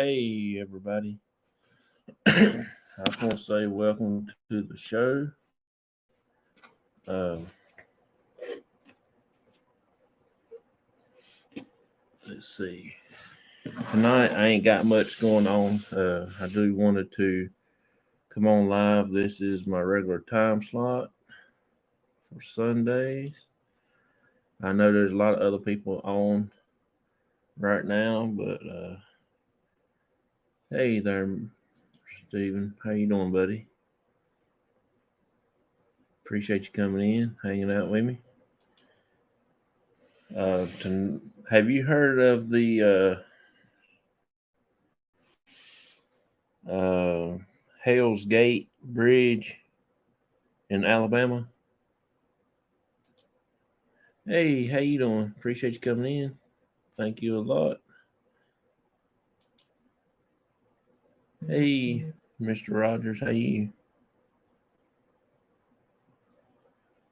Hey, everybody. I just want to say welcome to the show. Uh, let's see. Tonight, I ain't got much going on. I do wanted to come on live. This is my regular time slot for Sundays. I know there's a lot of other people on right now, but hey there, Steven. How you doing, buddy? Appreciate you coming in, hanging out with me. Have you heard of the uh, Hell's Gate Bridge in Alabama? Hey, how you doing? Appreciate you coming in. Thank you a lot. Hey, Mr. Rogers, how you?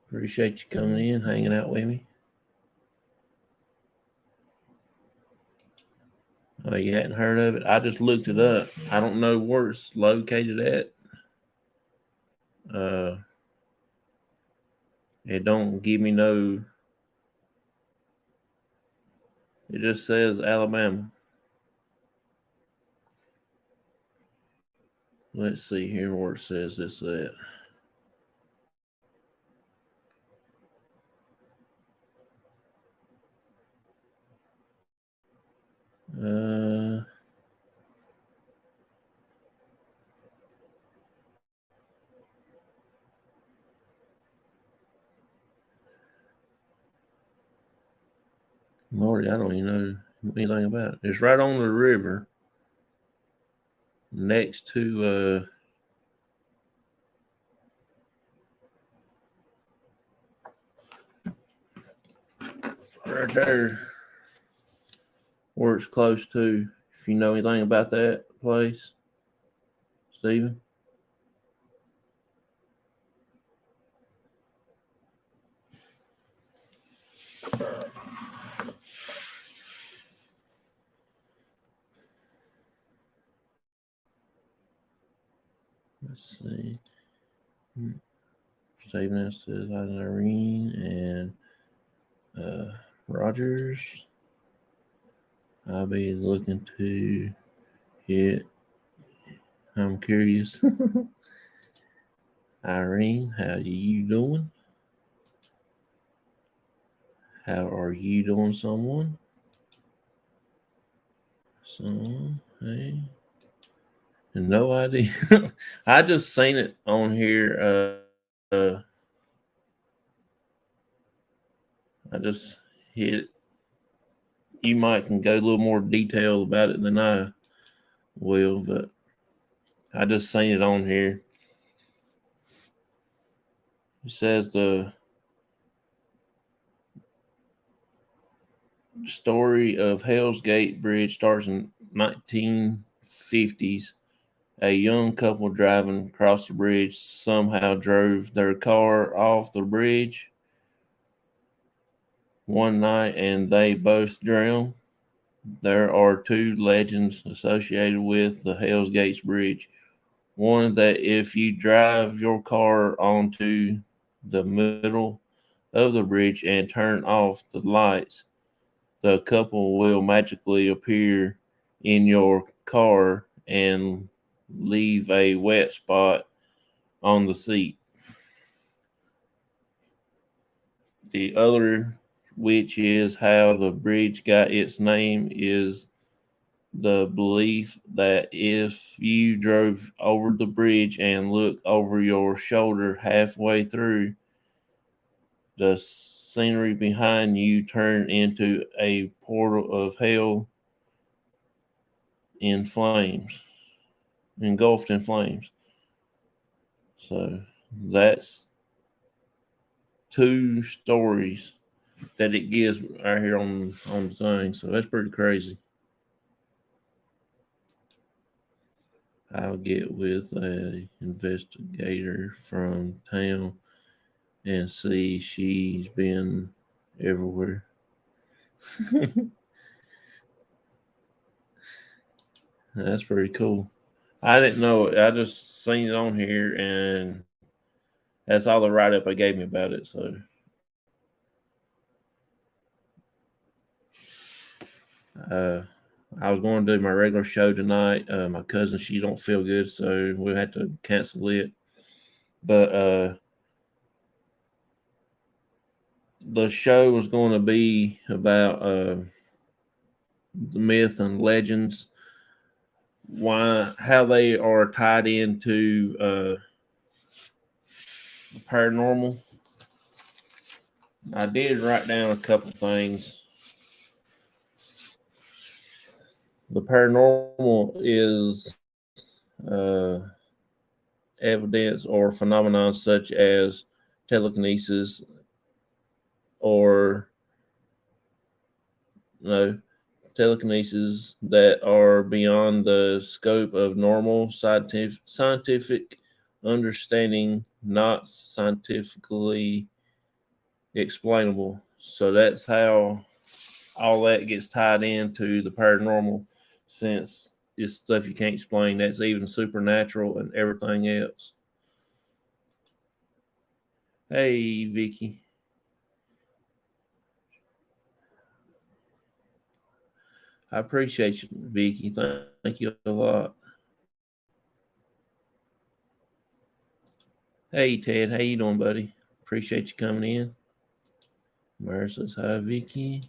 Appreciate you coming in, hanging out with me. Oh, you hadn't heard of it? I just looked it up. I don't know where it's located at. Uh, it don't give me no. It just says Alabama. Let's see here where it says this at. Uh, Lordy, I don't even know anything about it. It's right on the river, next to right there, where it's close to. If you know anything about that place, Stephen. Let's see. Stephen says Irene and Rogers. I'll be looking to hit. I'm curious. Irene, how are you doing? How are you doing, someone? Hey. No idea. I just seen it on here. I just hit it. You might can go a little more detail about it than I will, but I just seen it on here. It says the story of Hell's Gate Bridge starts in 1950s. A young couple driving across the bridge somehow drove their car off the bridge one night and they both drowned. There are two legends associated with the Hell's Gates Bridge. One, that if you drive your car onto the middle of the bridge and turn off the lights, the couple will magically appear in your car and leave a wet spot on the seat. The other, which is how the bridge got its name, is the belief that if you drove over the bridge and looked over your shoulder halfway through, the scenery behind you turned into a portal of hell in flames, engulfed in flames. So that's two stories that it gives right here on the thing. So that's pretty crazy. I'll get with a investigator from town and see. She's been everywhere. That's pretty cool. I didn't know it. I just seen it on here, and that's all the write up they gave me about it. So, uh, I was going to do my regular show tonight. My cousin, she don't feel good, so we had to cancel it. But the show was going to be about the myth and legends, why how they are tied into the paranormal. I did write down a couple things. The paranormal is uh, evidence or phenomenon such as telekinesis or no telekinesis that are beyond the scope of normal scientific understanding, not scientifically explainable. So that's how all that gets tied into the paranormal, since it's stuff you can't explain. That's even supernatural and everything else. Hey, Vicky. I appreciate you, Vicky. Thank you a lot. Hey, Ted. How you doing, buddy? Appreciate you coming in. Mara says hi, Vicky.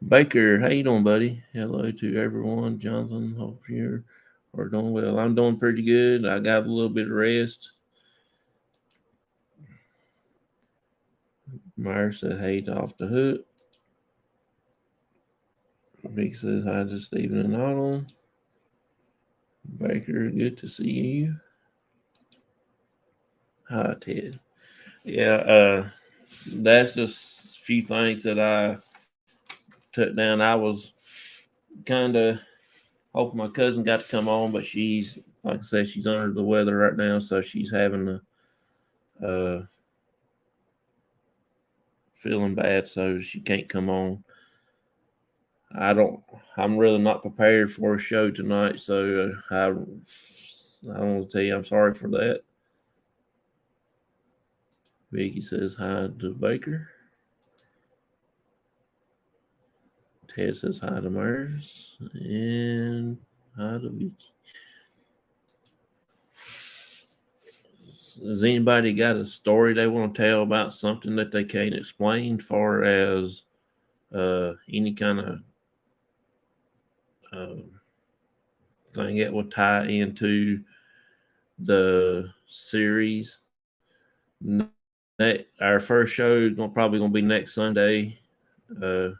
Baker, how you doing, buddy? Hello to everyone. Jonathan, hope you are doing well. I'm doing pretty good. I got a little bit of rest. Meyer said, hey, off the hook. Vic says, hi to Stephen and Autumn. Baker, good to see you. Hi, Ted. Yeah, that's just a few things that I took down. I was kind of hoping my cousin got to come on, but she's, like I said, she's under the weather right now, so she's having a feeling bad, so she can't come on. I don't. I'm really not prepared for a show tonight, so I want to tell you I'm sorry for that. Vicky says hi to Baker. Ted says hi to Myers and hi to Vicky. Has anybody got a story they want to tell about something that they can't explain, far as any kind of uh, thing that would tie into the series? Our first show is probably going to be next Sunday,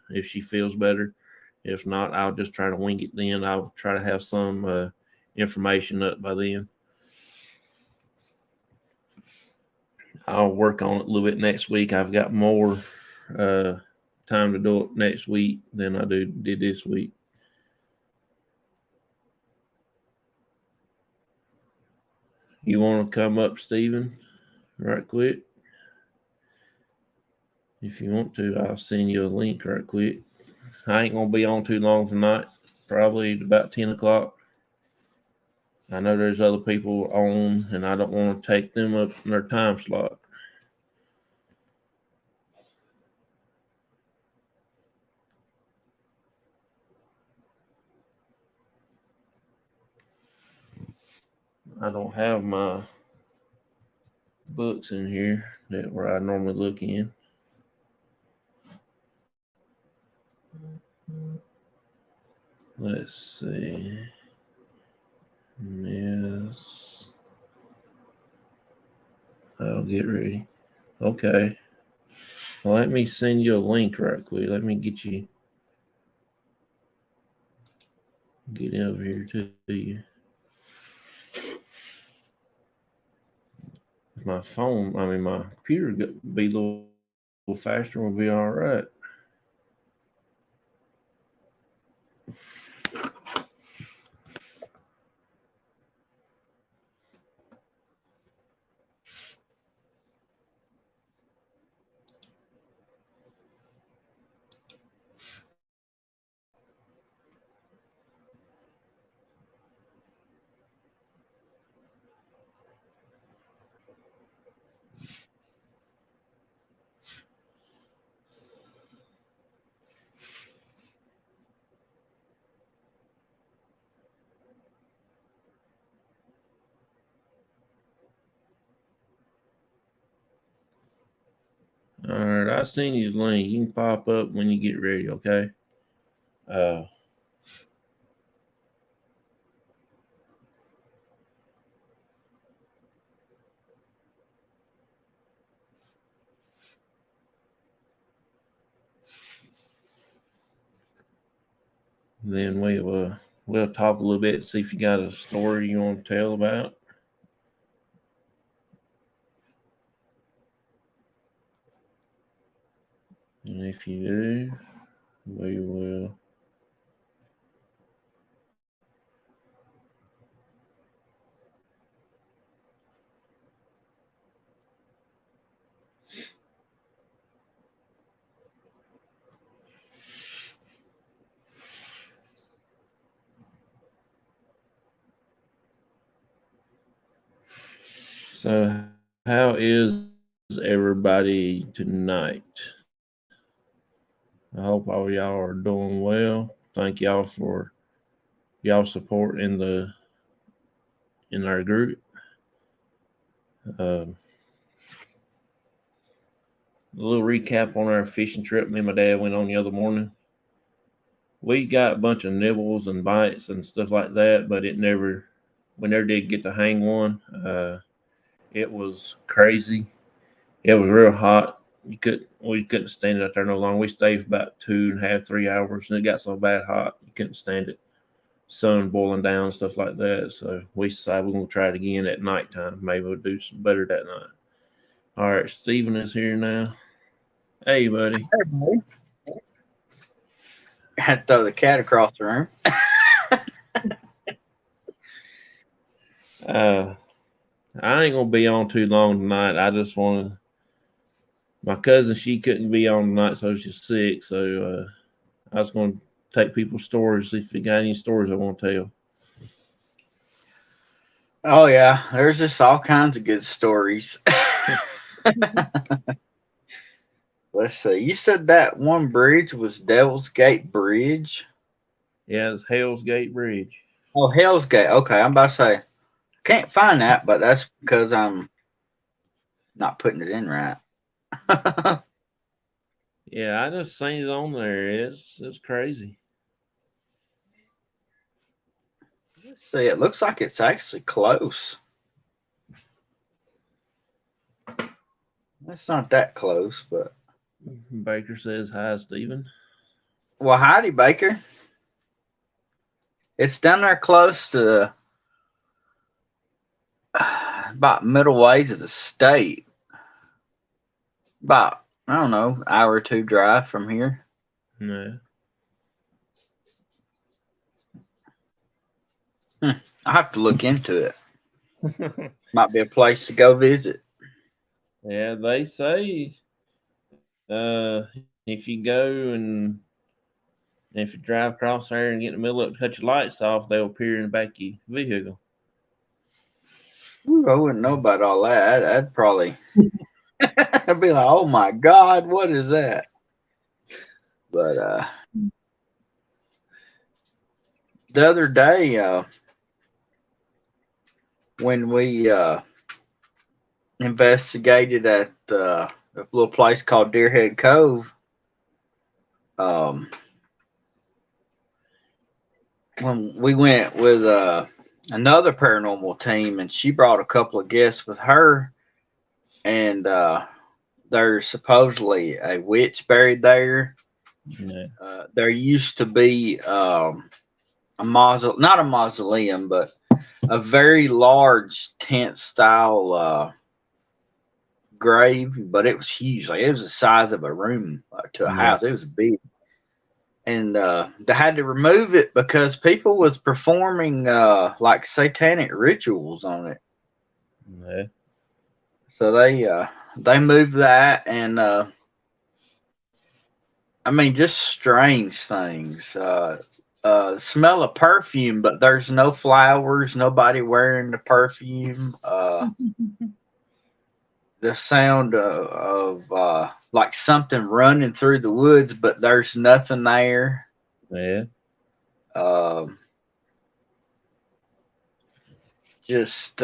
if she feels better. If not, I'll just try to wing it then. I'll try to have some information up by then. I'll work on it a little bit next week. I've got more uh, time to do it next week than I did this week. You want to come up, Steven, right quick? If you want to, I'll send you a link right quick. I ain't going to be on too long tonight, probably about 10 o'clock. I know there's other people on, and I don't want to take them up in their time slot. I don't have my books in here that where I normally look in. Let's see. Yes. I'll get ready. Okay. Well, let me send you a link right quick. Let me get over here to you. If my phone, my computer be a little faster, we'll be all right. send you the link. You can pop up when you get ready, okay? Uh, then we'll talk a little bit, see if you got a story you want to tell about. And if you do, we will. So, how is everybody tonight? I hope all y'all are doing well. Thank y'all for y'all support in our group. Um, a little recap on our fishing trip me and my dad went on the other morning. We got a bunch of nibbles and bites and stuff like that, but we never did get to hang one. It was crazy. It was real hot. We couldn't stand it out there no longer. We stayed for about 2.5, 3 hours, and it got so bad hot you couldn't stand it. Sun boiling down, stuff like that. So we decided we're gonna try it again at nighttime. Maybe we'll do some better that night. All right, Steven is here now. Hey, buddy. Had to throw the cat across the room. I ain't gonna be on too long tonight. I just want to. My cousin, she couldn't be on tonight, so she's sick. So I was gonna take people's stories, see if they got any stories I want to tell. Oh yeah, there's just all kinds of good stories. Let's see. You said that one bridge was Devil's Gate Bridge. Yeah, it's Hell's Gate Bridge. Oh, Hell's Gate. Okay, I'm about to say can't find that, but that's because I'm not putting it in right. Yeah, I just seen it on there. It's crazy. Let's see. It looks like it's actually close. It's not that close, but Baker says hi, Steven. well, howdy, Baker. It's down there close to about middle ways of the state. About I don't know, hour or two drive from here. No. I have to look into it. Might be a place to go visit. Yeah, they say if you go and if you drive across there and get in the middle of it, cut your lights off, they'll appear in the back of your vehicle. Ooh, I wouldn't know about all that. I'd probably I'd be like, oh my god, what is that? But the other day, when we investigated at a little place called Deerhead Cove, um, when we went with another paranormal team, and she brought a couple of guests with her, and there's supposedly a witch buried there. Yeah. There used to be not a mausoleum, but a very large tent style grave, but it was huge. Like it was the size of a room to a Yeah. house. It was big, and they had to remove it because people was performing like satanic rituals on it. Yeah. So they moved that, and I mean just strange things. Smell of perfume, but there's no flowers, nobody wearing the perfume. The sound of like something running through the woods, but there's nothing there. Yeah. Um, just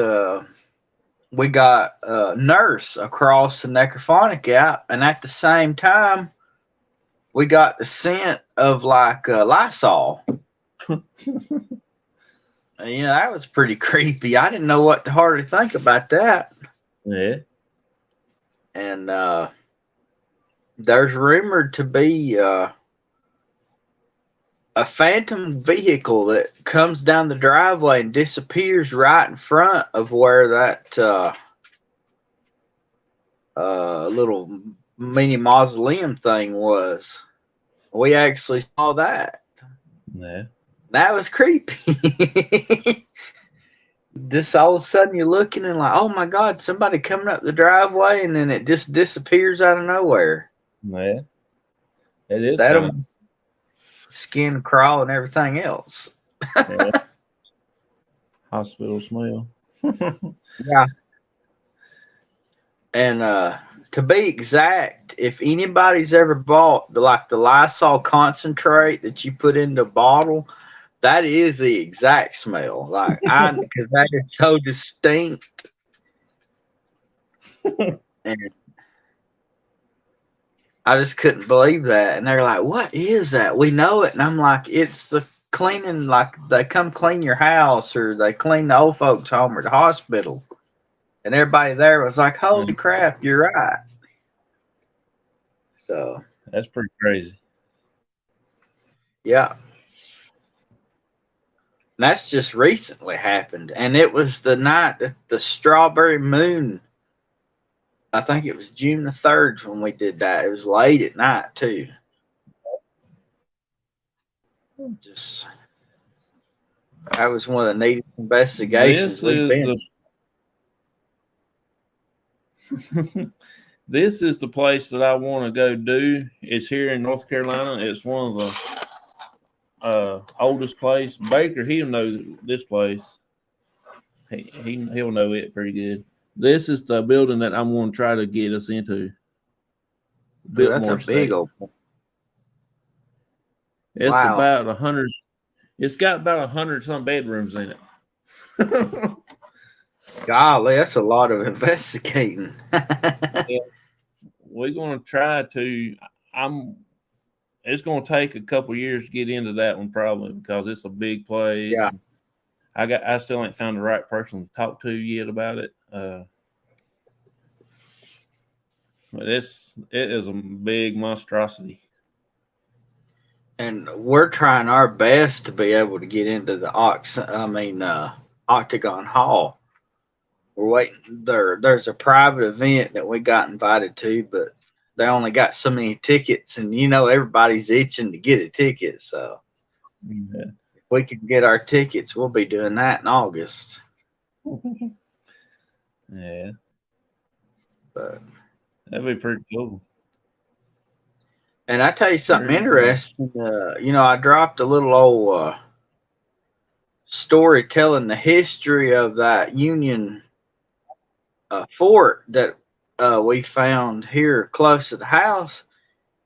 we got a nurse across the necrophonic out, and at the same time, we got the scent of like Lysol. Yeah, that was pretty creepy. I didn't know what to hardly think about that. Yeah. And there's rumored to be a phantom vehicle that comes down the driveway and disappears right in front of where that little mini mausoleum thing was. We actually saw that. Yeah. That was creepy. Just all of a sudden you're looking and like, oh my God, somebody coming up the driveway, and then it just disappears out of nowhere. Yeah. It is That kind of skin crawl and everything else. yeah. Hospital smell. Yeah. And to be exact, if anybody's ever bought the Lysol concentrate that you put into a bottle, that is the exact smell. Because that is so distinct. And I just couldn't believe that. And they're like, what is that? We know it. And I'm like, it's the cleaning, like they come clean your house or they clean the old folks' home or the hospital. And everybody there was like, holy crap, you're right. So That's pretty crazy. yeah. And that's just recently happened. And it was the night that the strawberry moon, I think it was June the 3rd when we did that. It was late at night too. Just that was one of the neatest investigations This we've is been. this is the place that I want to go do. It's here in North Carolina. It's one of the oldest place. Baker, he'll know this place. He'll know it pretty good. This is the building that I'm going to try to get us into. Ooh, that's a Biltmore big State. old. It's Wow. about 100. It's got about 100 some bedrooms in it. Golly, that's a lot of investigating. Yeah, we're going to try to. I'm. It's going to take a couple years to get into that one probably because it's a big place. Yeah. I still ain't found the right person to talk to yet about it. But it is a big monstrosity. And we're trying our best to be able to get into the Octagon Hall. We're waiting. There's a private event that we got invited to, but they only got so many tickets, and everybody's itching to get a ticket. So Yeah. if we can get our tickets, we'll be doing that in August. Yeah. But That'd be pretty cool. and I tell you something Very cool. interesting. I dropped a little old story telling the history of that Union fort that we found here close to the house.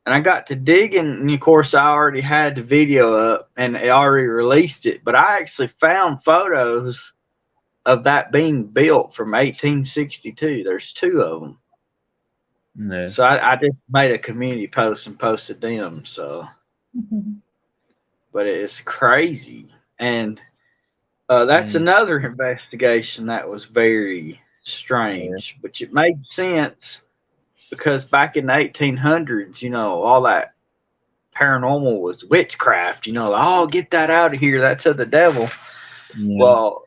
And I got to digging, and of course, I already had the video up and I already released it. But I actually found photos of that being built from 1862. There's two of them. Yeah. So I just made a community post and posted them. So, but it's crazy. And that's another investigation that was very strange, but it made sense because back in the 1800s, all that paranormal was witchcraft. Oh, get that out of here. That's of the devil. Yeah. Well,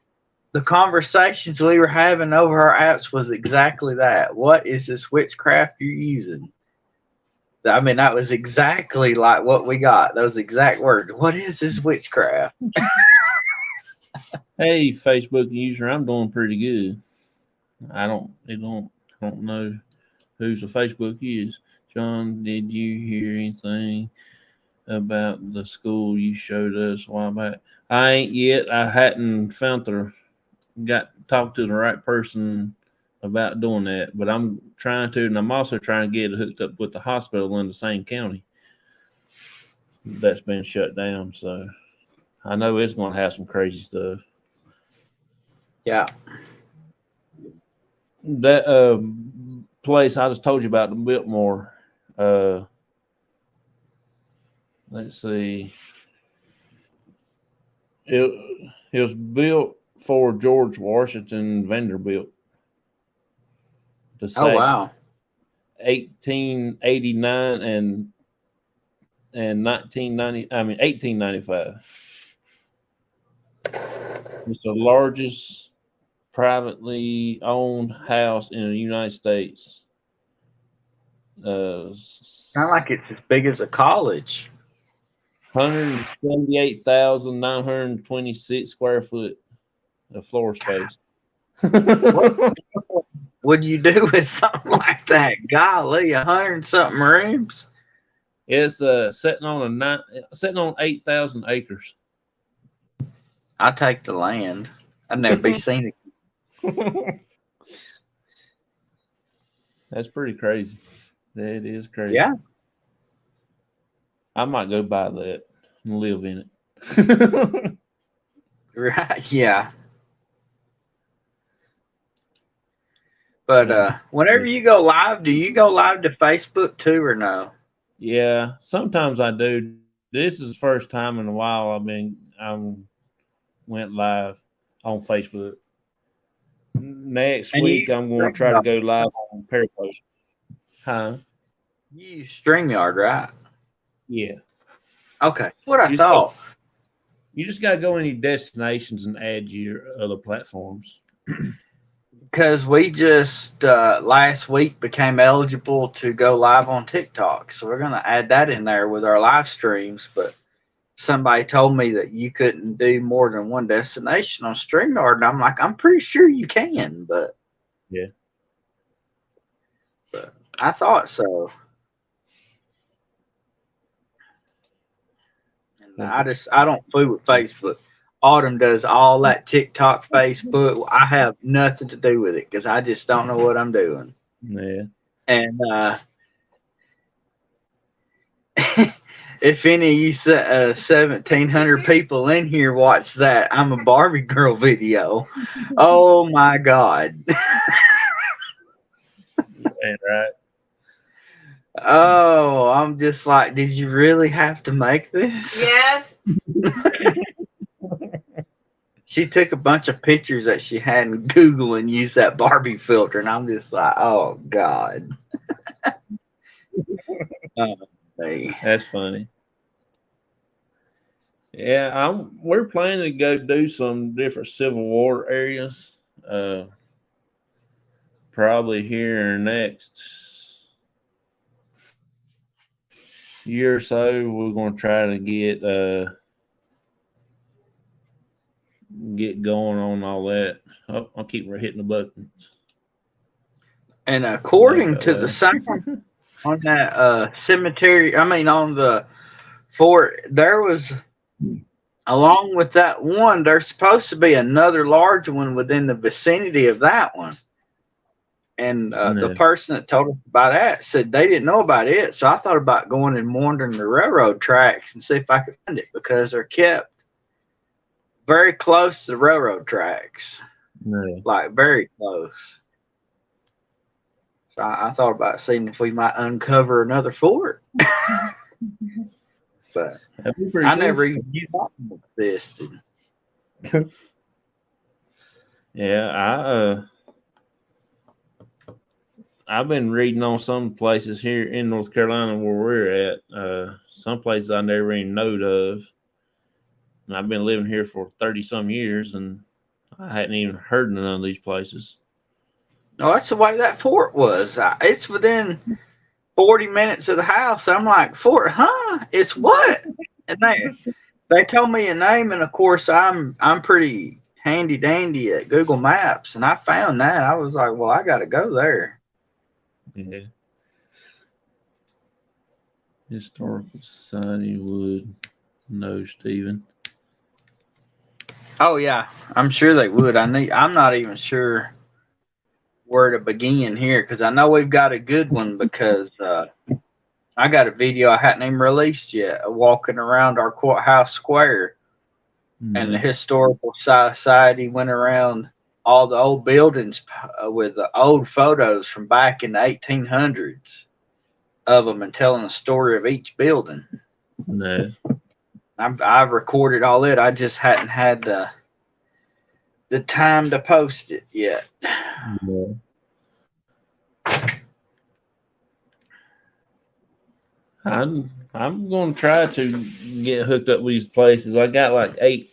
the conversations we were having over our apps was exactly that. What is this witchcraft you're using? I mean, that was exactly like what we got. Those exact words. What is this witchcraft? Hey, Facebook user, I'm doing pretty good. I don't know who's a Facebook is. John, did you hear anything about the school you showed us a while back? I ain't yet. I hadn't got to talk to the right person about doing that, but I'm trying to, and I'm also trying to get it hooked up with the hospital in the same county that's been shut down. So I know it's going to have some crazy stuff. Yeah. that place I just told you about, the Biltmore. Uh, let's see. It was built for George Washington Vanderbilt. The Oh SAC wow. 1889 and 1990. I mean 1895. It's the largest privately owned house in the United States. Uh, Kind of like it's as big as a college. 178,926 square foot of floor God, space. what would you do with something like that? Golly, 100 something rooms. It's sitting on 8,000 acres. I take the land. I'd never be seen it. That's pretty crazy. That is crazy. Yeah, I might go buy that and live in it. right. Yeah, but That's whenever you go live, do you go live to Facebook too, or no? yeah. Sometimes I do. This is the first time in a while I went live on Facebook. Next And you week use I'm going to try to StreamYard. go live on Periscope. Huh? You use StreamYard, right? Yeah. Okay, what I You just got, thought. you just got to go in your destinations and add your other platforms. Because we just last week became eligible to go live on TikTok, so we're gonna add that in there with our live streams. But somebody told me that you couldn't do more than one destination on StreamYard, and I'm like, I'm pretty sure you can, Yeah. but I thought so. And Think it's I don't fool with Facebook. Autumn does all that TikTok, Facebook. I have nothing to do with it because I just don't know what I'm doing. yeah. And if any of you 1,700 people in here watch that, I'm a Barbie girl video. Oh my God. And right. Oh, I'm just like, did you really have to make this? Yes. She took a bunch of pictures that she had in Google and used that Barbie filter, and I'm just like, oh God. Oh, hey. That's funny. Yeah, we're planning to go do some different Civil War areas. Uh, Probably here next year or so. We're going to try to get going on all that. Oh, I'll keep hitting the buttons. And Laugh according out to the loud. sign on that cemetery, I mean, on the fort, there was, along with that one, there's supposed to be another large one within the vicinity of that one. And the No, person that told us about that said they didn't know about it. So I thought about going and wandering the railroad tracks and see if I could find it because they're kept very close to the railroad tracks, no. like very close. So I thought about seeing if we might uncover another fort, but That'd be pretty I cool. never even knew that existed. Yeah, I've been reading on some places here in North Carolina where we're at. Some places I never even knowed of. And I've been living here for 30 some years and I hadn't even heard of none of these places. No, that's the way that fort was. It's within 40 minutes of the house. I'm like, fort, huh? It's what? And they told me a name, and of course I'm pretty handy dandy at Google Maps, and I found that. I was like, well, I got to go there. Yeah. Historical Society would know, Stephen. Oh yeah, I'm sure they would. I'm not even sure where to begin here because I know we've got a good one because I got a video I hadn't even released yet of walking around our courthouse square, and the No. historical society went around all the old buildings with the old photos from back in the 1800s of them and telling the story of each building. No. I've recorded all it. I just hadn't had the time to post it yet. No. I'm gonna try to get hooked up with these places. I got like eight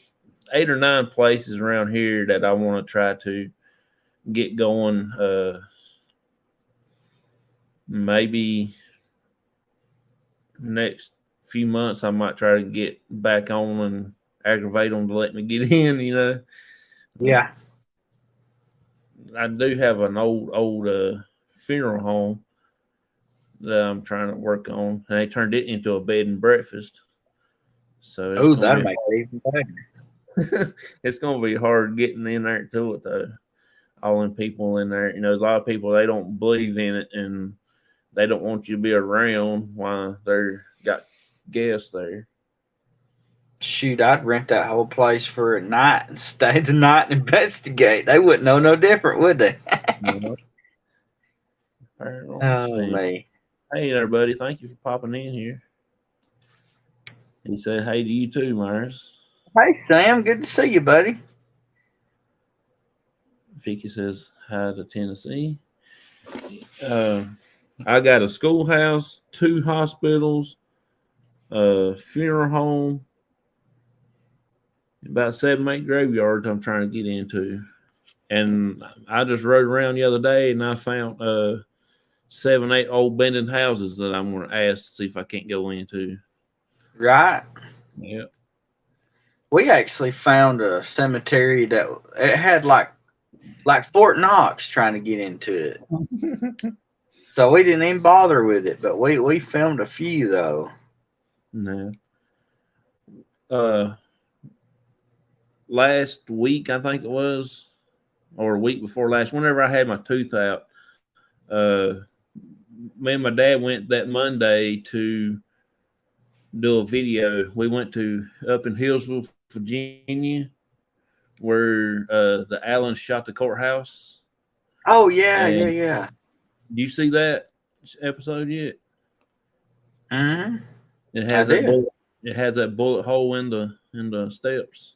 or nine places around here that I want to try to get going. Maybe next few months I might try to get back on and aggravate them to let me get in. Yeah. I do have an old funeral home that I'm trying to work on, and they turned it into a bed and breakfast. So it's Oh, gonna that'll be make it even better. it's gonna be hard getting in there to it though. All them people in there, a lot of people they don't believe in it and they don't want you to be around while they're got guests there. Shoot, I'd rent that whole place for a night and stay the night and investigate. They wouldn't know no different, would they? You know? Paranormal Oh, thing. me. Hey there, buddy. Thank you for popping in here. He said, "Hey to you too, Myers." Hey, Sam. Good to see you, buddy. Vicky says, "Hi to Tennessee." Uh, I got a schoolhouse, two hospitals, a funeral home, about 7, 8 graveyards. I'm trying to get into, and I just rode around the other day and I found 7, 8 old abandoned houses that I'm going to ask to see if I can't go into. Right. Yeah. We actually found a cemetery that it had like Fort Knox trying to get into it. So we didn't even bother with it, but we filmed a few though. No. Uh, Last week I think it was, or a week before last, whenever I had my tooth out, me and my dad went that Monday to do a video. We went to up in Hillsville, Virginia, where the Allens shot the courthouse. Oh yeah, yeah, And yeah. do you see that episode yet? Hmm. It I has that did. bullet. It has that bullet hole in the steps.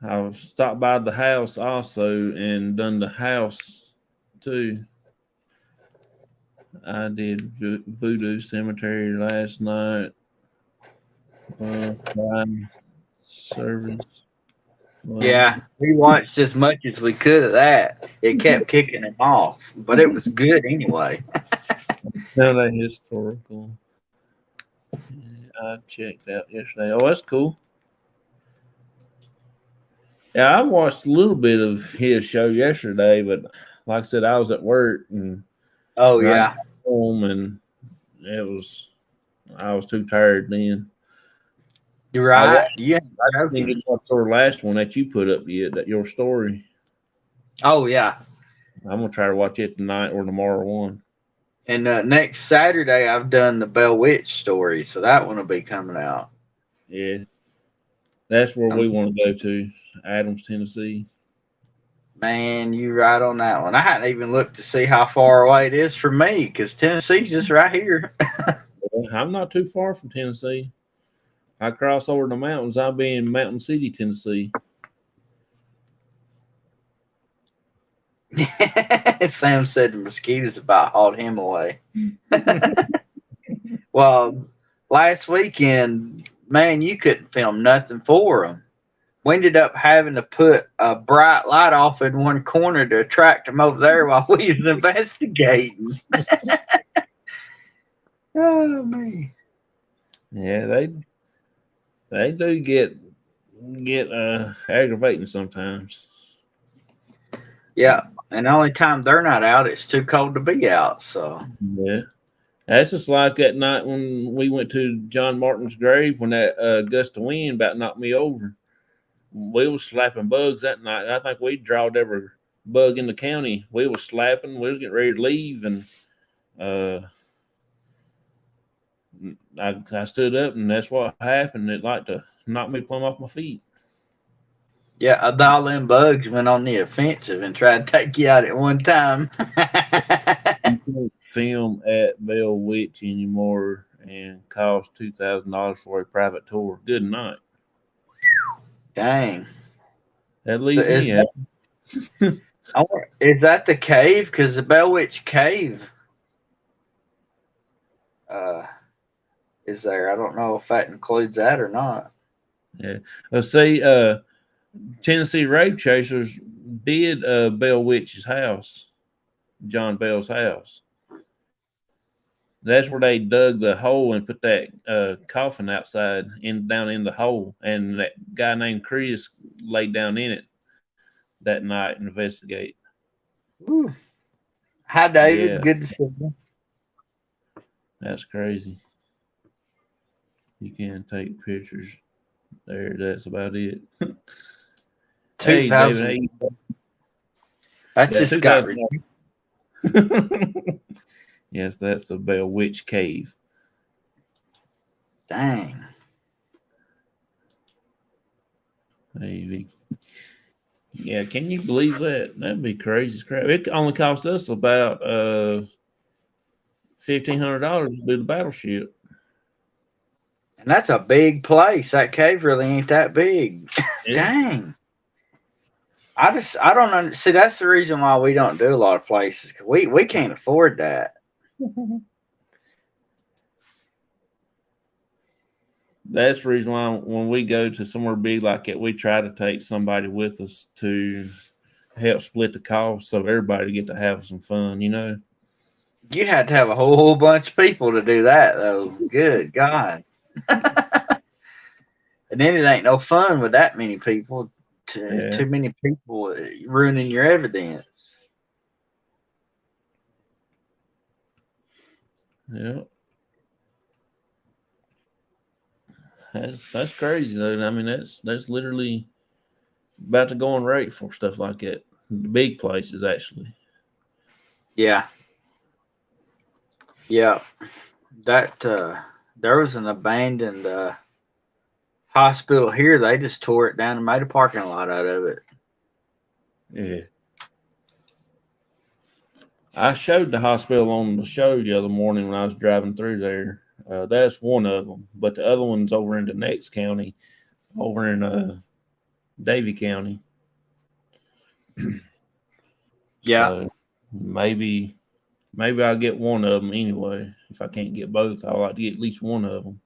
I stopped by the house also and done the house too. I did Voodoo Cemetery last night. Crime service. Well, Yeah, we watched as much as we could of that. It kept kicking him off, but it was good anyway. now that historical. I checked out yesterday. Oh, that's cool. Yeah, I watched a little bit of his show yesterday, but like I said, I was at work and Oh I yeah, got home and it was I was too tired then. you're I right. watched. You I ain't didn't joking. get to watch our last one that you put up yet. That your story. Oh yeah. I'm gonna try to watch it tonight or tomorrow one. And next Saturday, I've done the Bell Witch story, so that one will be coming out. Yeah, that's where Um, we want to go to, Adams, Tennessee. Man, you right on that one. I hadn't even looked to see how far away it is from me because Tennessee's just right here. I'm not too far from Tennessee. I cross over the mountains. I'll be in Mountain City, Tennessee. Sam said the mosquitoes about hauled him away. Well, last weekend, man, you couldn't film nothing for them. We ended up having to put a bright light off in one corner to attract them over there while we was investigating. Oh man. Yeah, they do get aggravating sometimes. Yeah. And the only time they're not out, it's too cold to be out. So Yeah. That's just like that night when we went to John Martin's grave when that gust of wind about knocked me over. We was slapping bugs that night. I think we drawed every bug in the county. We was slapping. We was getting ready to leave, and uh, I stood up, and that's what happened. It like to knock me plumb off my feet. Yeah, all them bugs went on the offensive and tried to take you out at one time. You can't film at Bell Witch anymore and cost $2,000 for a private tour. Good night. Dang. That So leaves me out. is that the cave? Because the Bell Witch Cave uh, is there. I don't know if that includes that or not. Yeah. See, Tennessee Rape Chasers did Bell Witch's house, John Bell's house. That's where they dug the hole and put that coffin outside down in the hole, and that guy named Chris laid down in it that night and investigate. Ooh. Hi, David. Yeah, Good to see you. that's crazy. You can take pictures there. That's about it. Hey, David. 2000. Hey, That yeah, just got 2000. Yes, that's the Bell Witch Cave. dang. Maybe. Yeah, can you believe that? That'd be crazy as crap. It only cost us about $1,500 to do the battleship. And that's a big place. That cave really ain't that big. Yeah. Dang. I don't see. That's the reason why we don't do a lot of places. 'Cause we can't afford that. That's the reason why when we go to somewhere big like that, we try to take somebody with us to help split the cost so everybody get to have some fun, you know? You had to have a whole bunch of people to do that, though. Good God. And then it ain't no fun with that many people. Yeah. Too many people ruining your evidence. Yeah. That's crazy though. I mean that's literally about to go on rate for stuff like that. The big places actually. Yeah, yeah. That there was an abandoned hospital here. They just tore it down and made a parking lot out of it. Yeah. I showed the hospital on the show the other morning when I was driving through there. That's one of them, but the other one's over in the next county, over in Davie County. Yeah, So maybe I'll get one of them anyway. If I can't get both, I'll like to get at least one of them.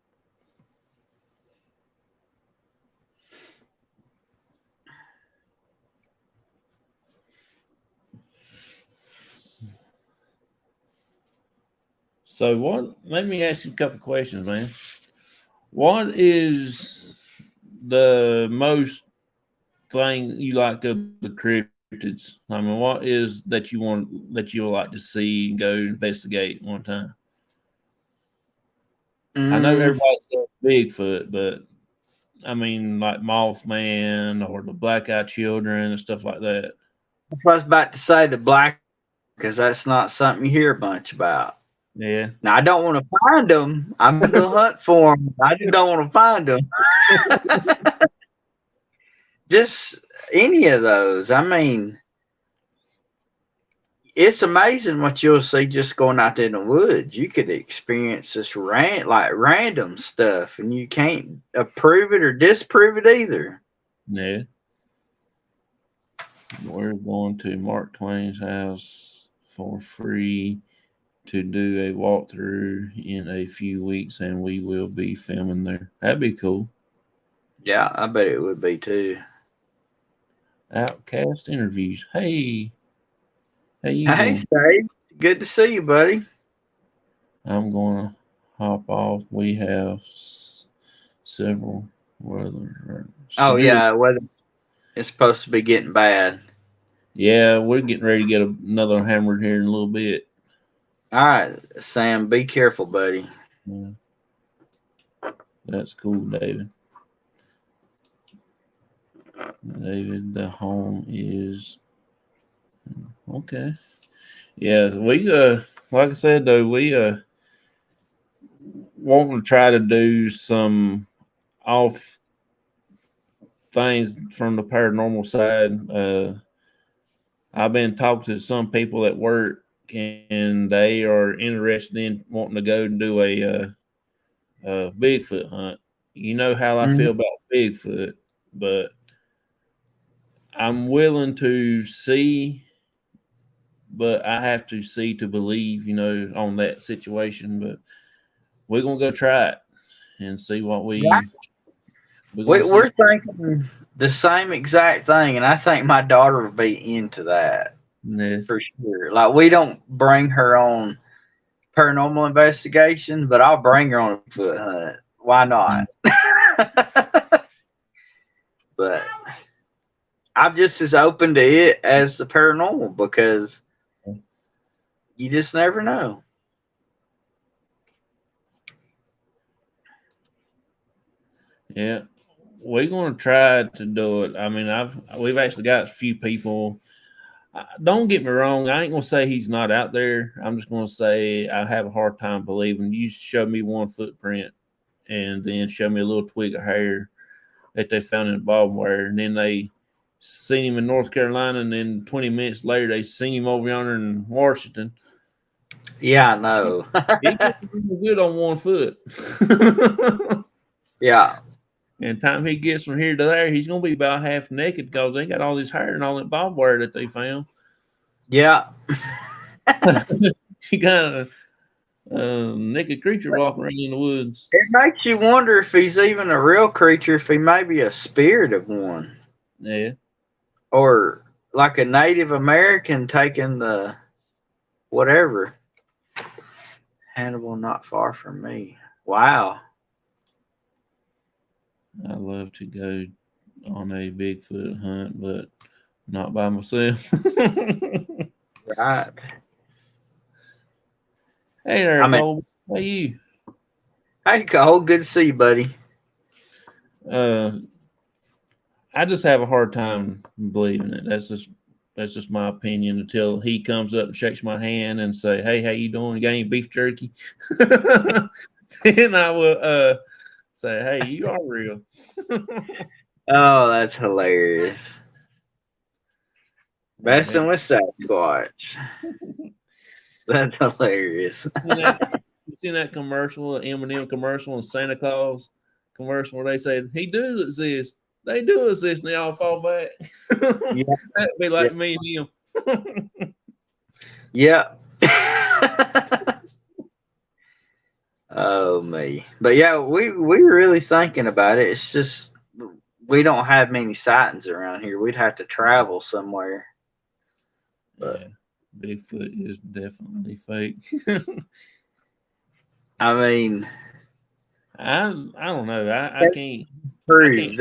So what? Let me ask you a couple questions, man. What is the most thing you like of the cryptids? I mean, what is that you would like to see and go investigate one time? I know mm, everybody says Bigfoot, but I mean like Mothman or the Black Eye Children and stuff like that. that's what I was about to say. The black, because that's not something you hear much about. Yeah. Now I don't want to find them. I'm gonna go hunt for them. I just don't want to find them. Just any of those. I mean, it's amazing what you'll see just going out there in the woods. You could experience this random stuff, and you can't approve it or disprove it either. Yeah. We're going to Mark Twain's house for free to do a walkthrough in a few weeks, and we will be filming there. That'd be cool. Yeah, I bet it would be too. Outcast interviews. Hey, how you Hey, doing? Steve, good to see you, buddy. I'm gonna hop off. We have several weather Oh severe. yeah, weather it's supposed to be getting bad. Yeah, we're getting ready to get another hammered here in a little bit. All right, Sam, be careful, buddy. Yeah, that's cool, David. David, the home is okay. Yeah, we like I said though, we want to try to do some off things from the paranormal side. I've been talking to some people at work, and they are interested in wanting to go and do a Bigfoot hunt. You know how I Mhm. feel about Bigfoot, but I'm willing to see, but I have to see to believe, on that situation. But we're gonna go try it and see what Right. we're gonna see. We're thinking the same exact thing, and I think my daughter would be into that Yeah. for sure. Like we don't bring her on paranormal investigation, but I'll bring her on a Bigfoot hunt. Why not? But I'm just as open to it as the paranormal because you just never know. Yeah, we're gonna try to do it. I mean, we've actually got a few people. Don't get me wrong. I ain't gonna say he's not out there. I'm just gonna say I have a hard time believing. You show me one footprint, and then show me a little twig of hair that they found in the barbed wire, and then they seen him in North Carolina, and then 20 minutes later they seen him over yonder in Washington. Yeah, I know. He gonna be good on 1 foot. Yeah, And time he gets from here to there, he's gonna be about half naked because they got all this hair and all that barbed wire that they found. yeah. You got a naked creature walking around in the woods. It makes you wonder if he's even a real creature, if he may be a spirit of one, Yeah, or like a Native American taking the whatever. Hannibal, not far from me. Wow. I love to go on a Bigfoot hunt, but not by myself. Right. Hey there, I mean, Cole. How you? hey, Cole, good to see you, buddy. Uh, I just have a hard time believing it. That's just my opinion until he comes up and shakes my hand and say, "Hey, how you doing? You got any beef jerky?" Then I will say, "Hey, you are real." Oh, that's hilarious. Man, Messing with Sasquatch. That's hilarious. you seen that commercial, the M&M commercial, and Santa Claus commercial where they say he do exist, they do exist, and they all fall back. Yeah, That'd be yeah, like me and him. yeah. Oh me. But yeah, we were really thinking about it. It's just we don't have many sightings around here. We'd have to travel somewhere. But Yeah, Bigfoot is definitely fake. I mean, I don't know. that's I can't. proved.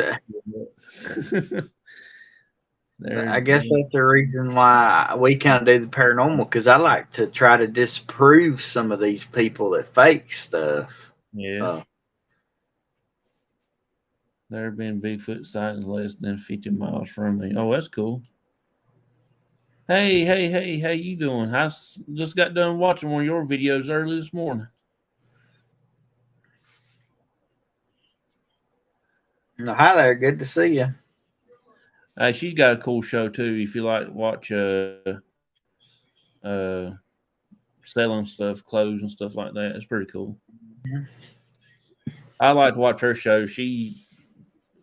There, I guess that's the reason why we kind of do the paranormal because I like to try to disprove some of these people that fake stuff. yeah, So there have been Bigfoot sightings less than 50 miles from me. Oh, that's cool. Hey, hey, hey, how you doing? Just got done watching one of your videos early this morning. hi there, good to see you. Hey, she's got a cool show too. If you like to watch uh selling stuff, clothes and stuff like that, it's pretty cool. I like to watch her show.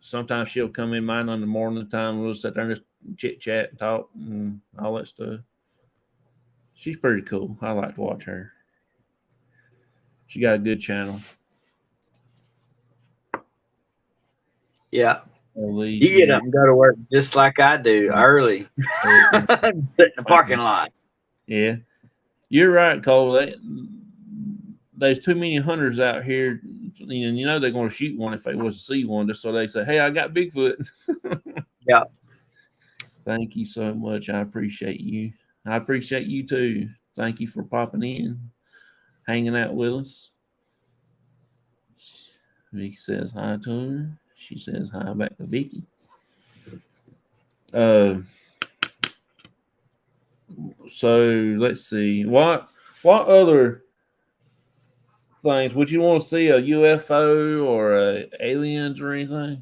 Sometimes she'll come in mine on the morning time. We'll sit there and just chit chat and talk and all that stuff. She's pretty cool. I like to watch her. She got a good channel. Yeah, you Elise get up Vic. and go to work just like I do early. Sit in the parking lot. Yeah, you're right, Cole. There's too many hunters out here, and they're going to shoot one if they was to see one, just so they say, "Hey, I got Bigfoot." Yeah, Thank you so much. I appreciate you. I appreciate you too. Thank you for popping in, hanging out with us. Vicky says hi to her. She says hi back to Vicky. Uh, so let's see what other things would you want to see, a UFO or aliens or anything?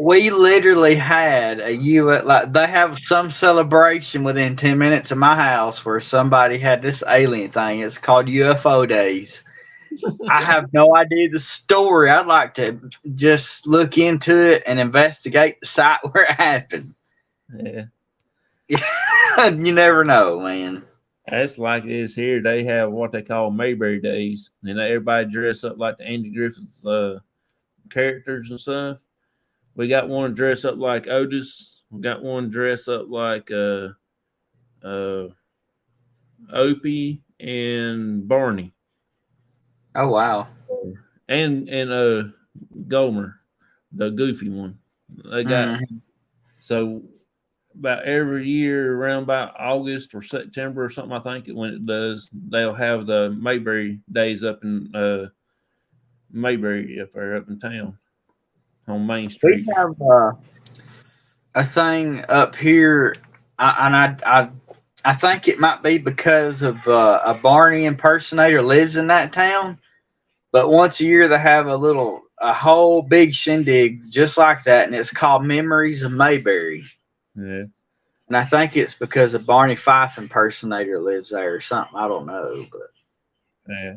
We literally had a like they have some celebration within 10 minutes of my house where somebody had this alien thing. It's called UFO Days. I have no idea the story. I'd like to just look into it and investigate the site where it happened. Yeah. You never know, man. That's like it is here. They have what they call Mayberry Days, and everybody dress up like the Andy Griffith's characters and stuff. We got one dress up like Otis. We got one dress up like uh, Opie and Barney, Oh wow. and Gomer, the goofy one. They got Mm. so about every year around about August or September or something. I think when it does, they'll have the Mayberry Days up in Mayberry up there up in town on Main We Street. have a thing up here, and I think it might be because of a Barney impersonator lives in that town. But once a year they have a whole big shindig just like that, and it's called Memories of Mayberry. Yeah, And I think it's because a Barney Fife impersonator lives there or something. I don't know, but yeah.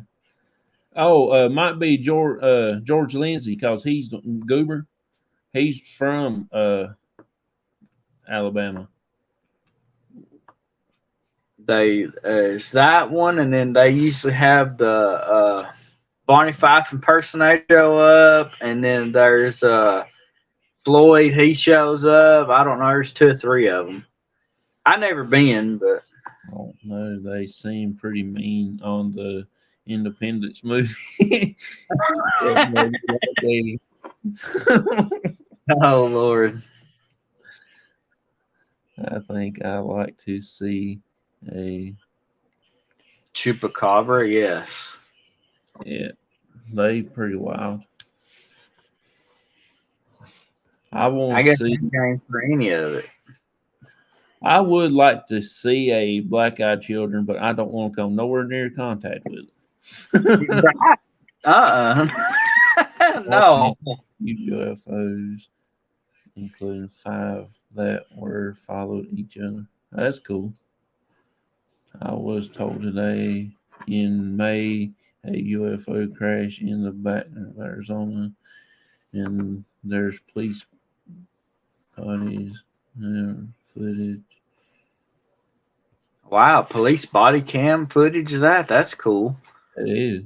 Oh, might be George Lindsay because he's Goober. He's from Alabama. there's that one, and then they usually have the Barney Fife impersonator show up, and then there's Floyd. He shows up. I don't know. There's two or three of them. I never been, but I don't know. They seem pretty mean on the Independence movie. oh Lord, I think I like to see a Chupacabra. Yes, yeah. They pretty wild. I want I to guess see. I'm game for any of it. I would like to see a Black Eyed Children, but I don't want to come nowhere near contact with it. Right? No. UFOs, including 5 that were followed each other. That's cool. I was told today in May a UFO crash in the back of Arizona, and there's police bodies and footage. Wow, police body cam footage of that. That's cool. It is.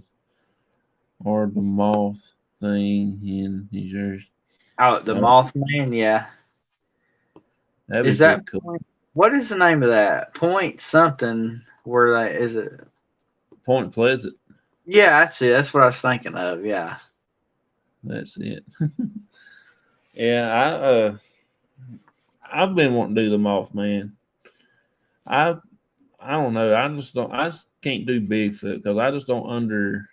Or the moth thing in New Jersey. Oh, the Uh, Mothman. Yeah. that'd be Is that pretty cool. what is the name of that? Point something. Where that is it? Point Pleasant. Yeah, that's it. That's what I was thinking of. Yeah. That's it. Yeah, I've been wanting to do the Mothman. I I don't know. I just can't do Bigfoot because I just don't understand.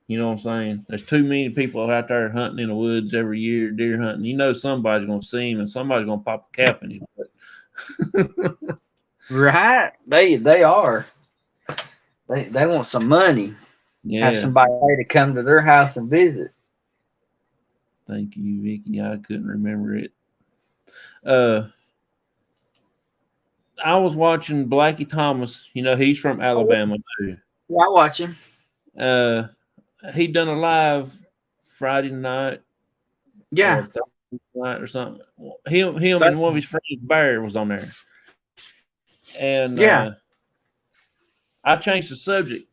You know what I'm saying? There's too many people out there hunting in the woods every year, deer hunting. You know somebody's gonna see him and somebody's gonna pop a cap in his butt. Right. They are. They want some money. Have Yeah. somebody to come to their house and visit. Thank you, Vicky. I couldn't remember it. Uh I was watching Blackie Thomas. You know, he's from Alabama too. Yeah, I watch him. Uh he done a live Friday night or Yeah. Thursday night or something. Him and one of his friends, Barry, was on there. And Yeah. I changed the subject.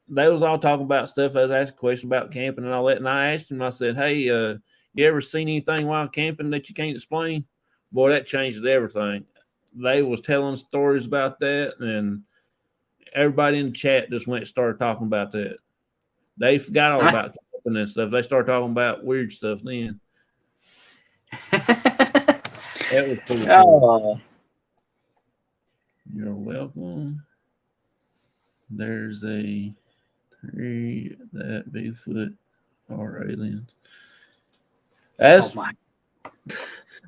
They was all talking about stuff. I was asking questions about camping and all that. And I asked him, I said, hey, you ever seen anything while camping that you can't explain? Boy, that changed everything. They was telling stories about that, and everybody in the chat just went and started talking about that. They forgot all about camping and stuff. They started talking about weird stuff then. That was pretty cool. Oh, You're welcome. There's a theory that Bigfoot are aliens. oh That's my.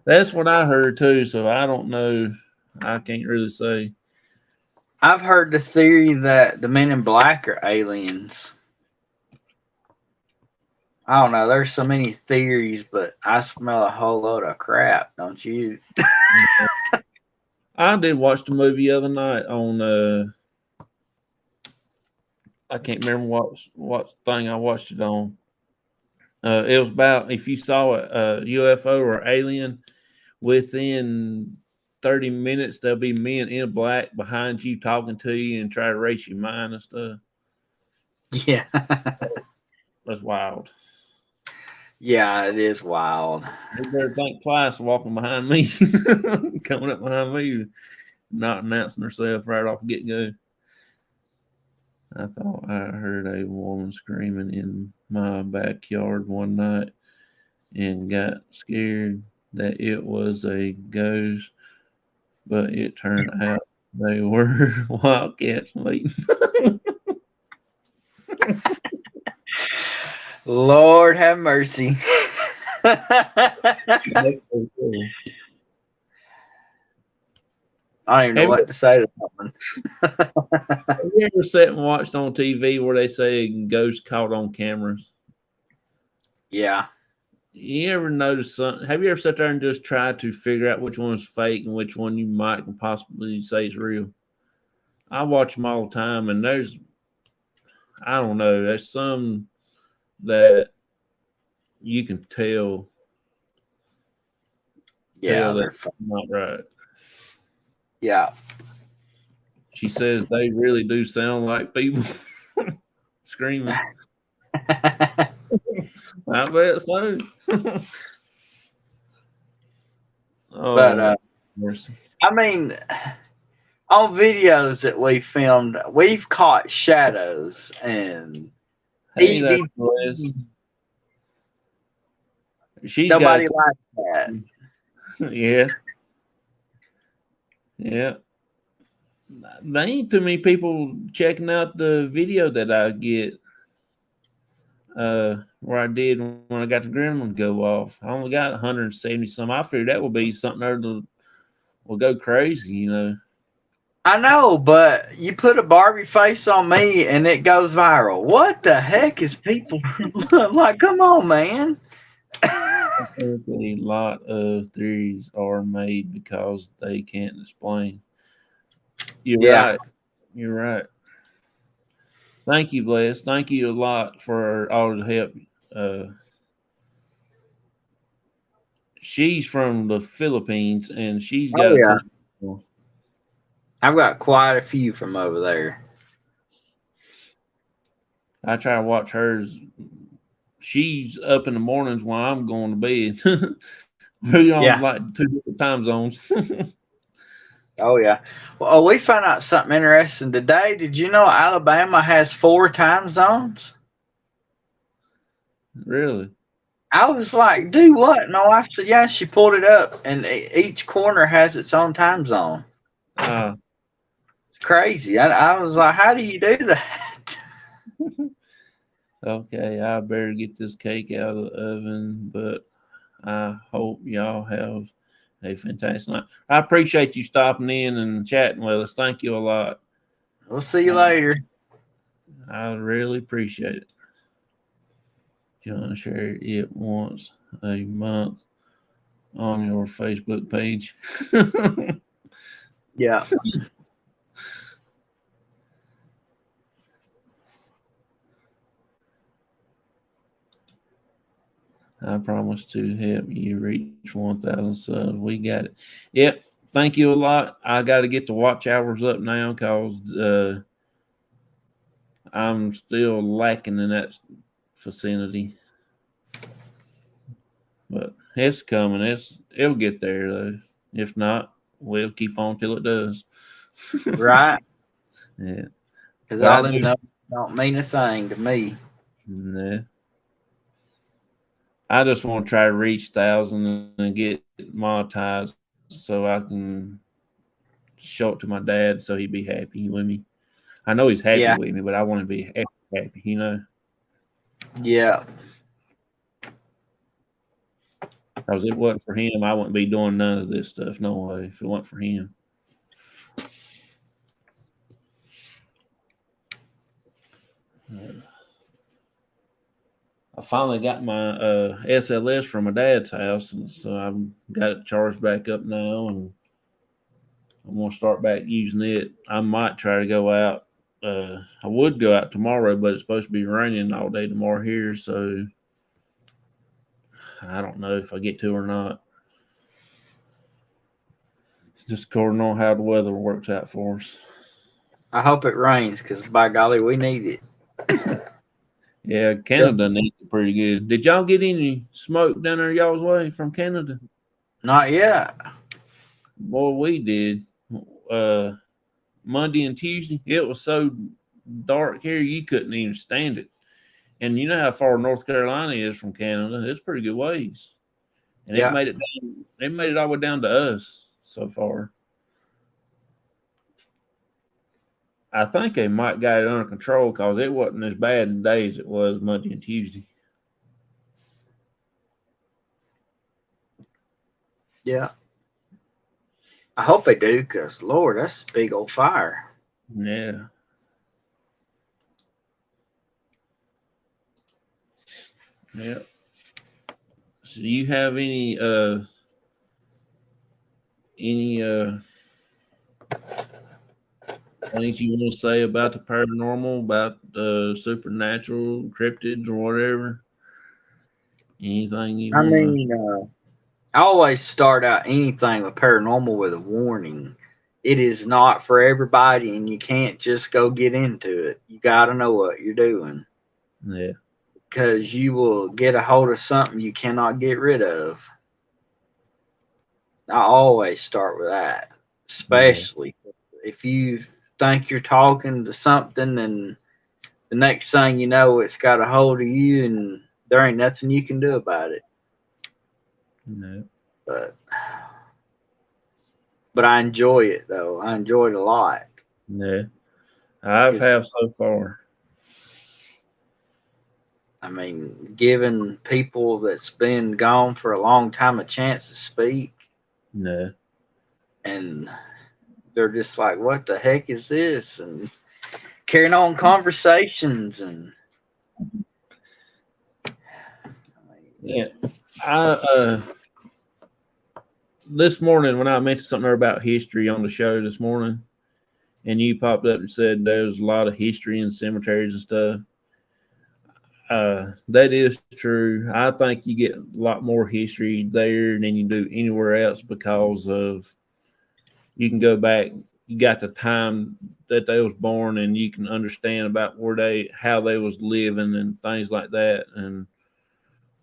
that's what I heard too. So I don't know. I can't really say. I've heard the theory that the men in black are aliens. I don't know. There's so many theories, but I smell a whole load of crap, don't you? I did watch the movie the other night on I can't remember what thing I watched it on. It was about if you saw a UFO or alien within 30 minutes, there'll be men in black behind you talking to you and try to race your mind and stuff. Yeah. That's wild. Yeah, it is wild. You better think twice walking behind me, coming up behind me, not announcing herself right off get go. I thought I heard a woman screaming in my backyard one night and got scared that it was a ghost, but it turned out they were wildcats waiting. Lord have mercy. I That's so cool. don't even know Have what you, to say to that one. have you ever sat and watched on TV where they say ghosts caught on cameras? Yeah. You ever notice something? Have you ever sat there and just tried to figure out which one's fake and which one you might can possibly say is real? I watch them all the time, and I don't know, there's some that you can tell Yeah, that they're it's not right. yeah. She says they really do sound like people screaming. I bet so. But Oh, mercy. I mean, on videos that we filmed, we've caught shadows and Hey there, EVP. Bliss. She's got Nobody likes that. a yeah, yeah. There ain't too many people checking out the video that I get where I did when I got the gremlin go off. I only got 170 some. I figured that would be something there that will go crazy, you know. I know, but you put a Barbie face on me and it goes viral. What the heck is people like? Come on, man. I think a lot of theories are made because they can't explain. You're Yeah. right. You're right. Thank you, Bless. Thank you a lot for all the help. Uh, she's from the Philippines and she's Oh got a yeah. ton of people. I've got quite a few from over there. I try to watch hers. She's up in the mornings while I'm going to bed. We're on Yeah. like two different time zones. Oh yeah. Well, we found out something interesting today. Did you know Alabama has 4 time zones? Really? I was like, do what? And my wife said, yeah. She pulled it up, and each corner has its own time zone. Uh, It's crazy. I was like, how do you do that? okay, I better get this cake out of the oven, but I hope y'all have a fantastic night. I appreciate you stopping in and chatting with us. Thank you a lot. We'll see you later. I really appreciate it. John, share it once a month on your Facebook page. Yeah. I promise to help you reach 1,000 subs. We got it. Yep. Thank you a lot. I got to get the watch hours up now because I'm still lacking in that vicinity. But it's coming. It'll get there though. If not, we'll keep on till it does. Right. Yeah. Because But I all them do. numbers don't mean a thing to me. Nah. I just want to try to reach 1,000 and get monetized so I can show it to my dad so he'd be happy with me. I know he's happy Yeah. with me, but I want to be happy, you know? Yeah. Because if it wasn't for him, I wouldn't be doing none of this stuff. No way. If it wasn't for him. I finally got my SLS from my dad's house, and so I've got it charged back up now, and I'm gonna start back using it. I might try to go out. I would go out tomorrow, but it's supposed to be raining all day tomorrow here, so I don't know if I get to or not. Just according on how the weather works out for us. I hope it rains because by golly, we need it. Yeah, Canada needs it pretty good. Did y'all get any smoke down there y'all's way from Canada? Not yet. Boy, we did. Uh, Monday and Tuesday, it was so dark here you couldn't even stand it. And you know how far North Carolina is from Canada? It's pretty good ways, and it Yeah. made it down. It made it all the way down to us so far. I think they might got it under control because it wasn't as bad in days it was Monday and Tuesday. Yeah. I hope they do because, Lord, that's a big old fire. Yeah. Yeah. So you have any things you want to say about the paranormal, about the supernatural, cryptids, or whatever? Anything you I want to? mean, I always start out anything with paranormal with a warning. It is not for everybody, and you can't just go get into it. You got to know what you're doing Yeah. because you will get a hold of something you cannot get rid of. I always start with that, Yeah. especially if you think you're talking to something and the next thing you know, it's got a hold of you and there ain't nothing you can do about it. Yeah. But but I enjoy it though. I enjoy it a lot Yeah. I've because have so far. I mean, giving people that's been gone for a long time a chance to speak, Yeah. and they're just like, "What the heck is this?" and carrying on conversations and. I mean, Yeah. I This morning when I mentioned something about history on the show this morning, and you popped up and said there's a lot of history in cemeteries and stuff. That is true. I think you get a lot more history there than you do anywhere else because of you can go back. You got the time that they was born, and you can understand about where they how they was living and things like that, and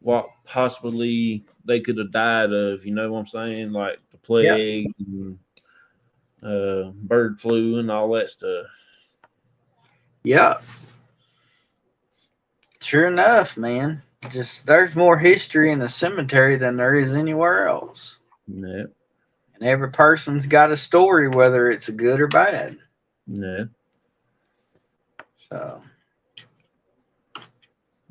what possibly they could have died of. You know what I'm saying? Like the yeah, plague and bird flu and all that stuff. yeah, sure enough, man. Just there's more history in the cemetery than there is anywhere else. Yeah, And every person's got a story, whether it's good or bad. yeah, So,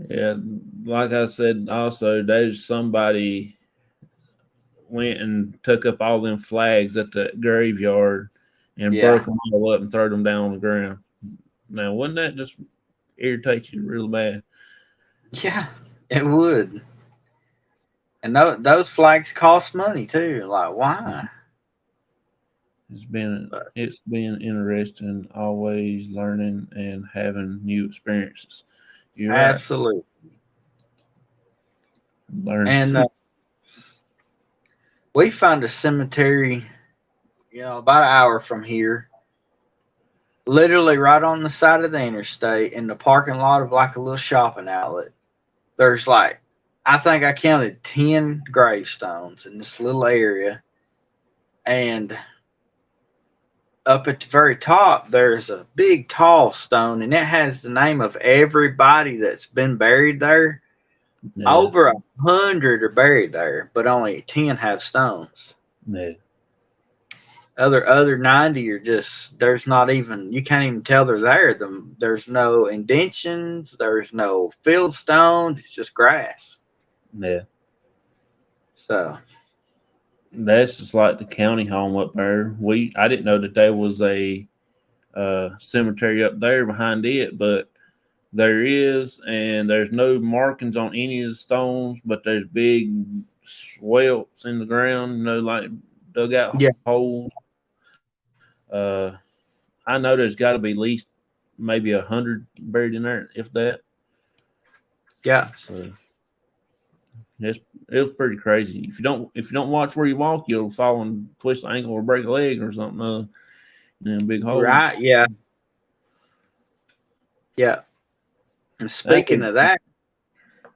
yeah. Like I said, also there's somebody went and took up all them flags at the graveyard and yeah, broke them all up and threw them down on the ground. Now, wouldn't that just irritate you real bad? yeah, it would. And those flags cost money too. Like, why? But It's been interesting, always learning and having new experiences. You're right. absolutely. Learn. And we found a cemetery, about an hour from here, literally right on the side of the interstate in the parking lot of like a little shopping outlet. There's like, I think I counted 10 gravestones in this little area. And up at the very top, there's a big tall stone, and it has the name of everybody that's been buried there. Yeah, Over 100 are buried there, but only 10 have stones. yeah, Other 90 are just there's not even you can't even tell they're there. There's no indentions, there's no field stones. It's just grass. yeah. So That's just like the county home up there. I didn't know that there was a cemetery up there behind it, but There is, and there's no markings on any of the stones, but there's big swelts in the ground, like dugout Yeah, holes. Uh, I know there's got to be at least maybe 100 buried in there, if that. yeah, So it's it was pretty crazy. If you don't watch where you walk, you'll fall and twist an ankle or break a leg or something. Big holes. right, yeah, yeah. And That speaking be of that,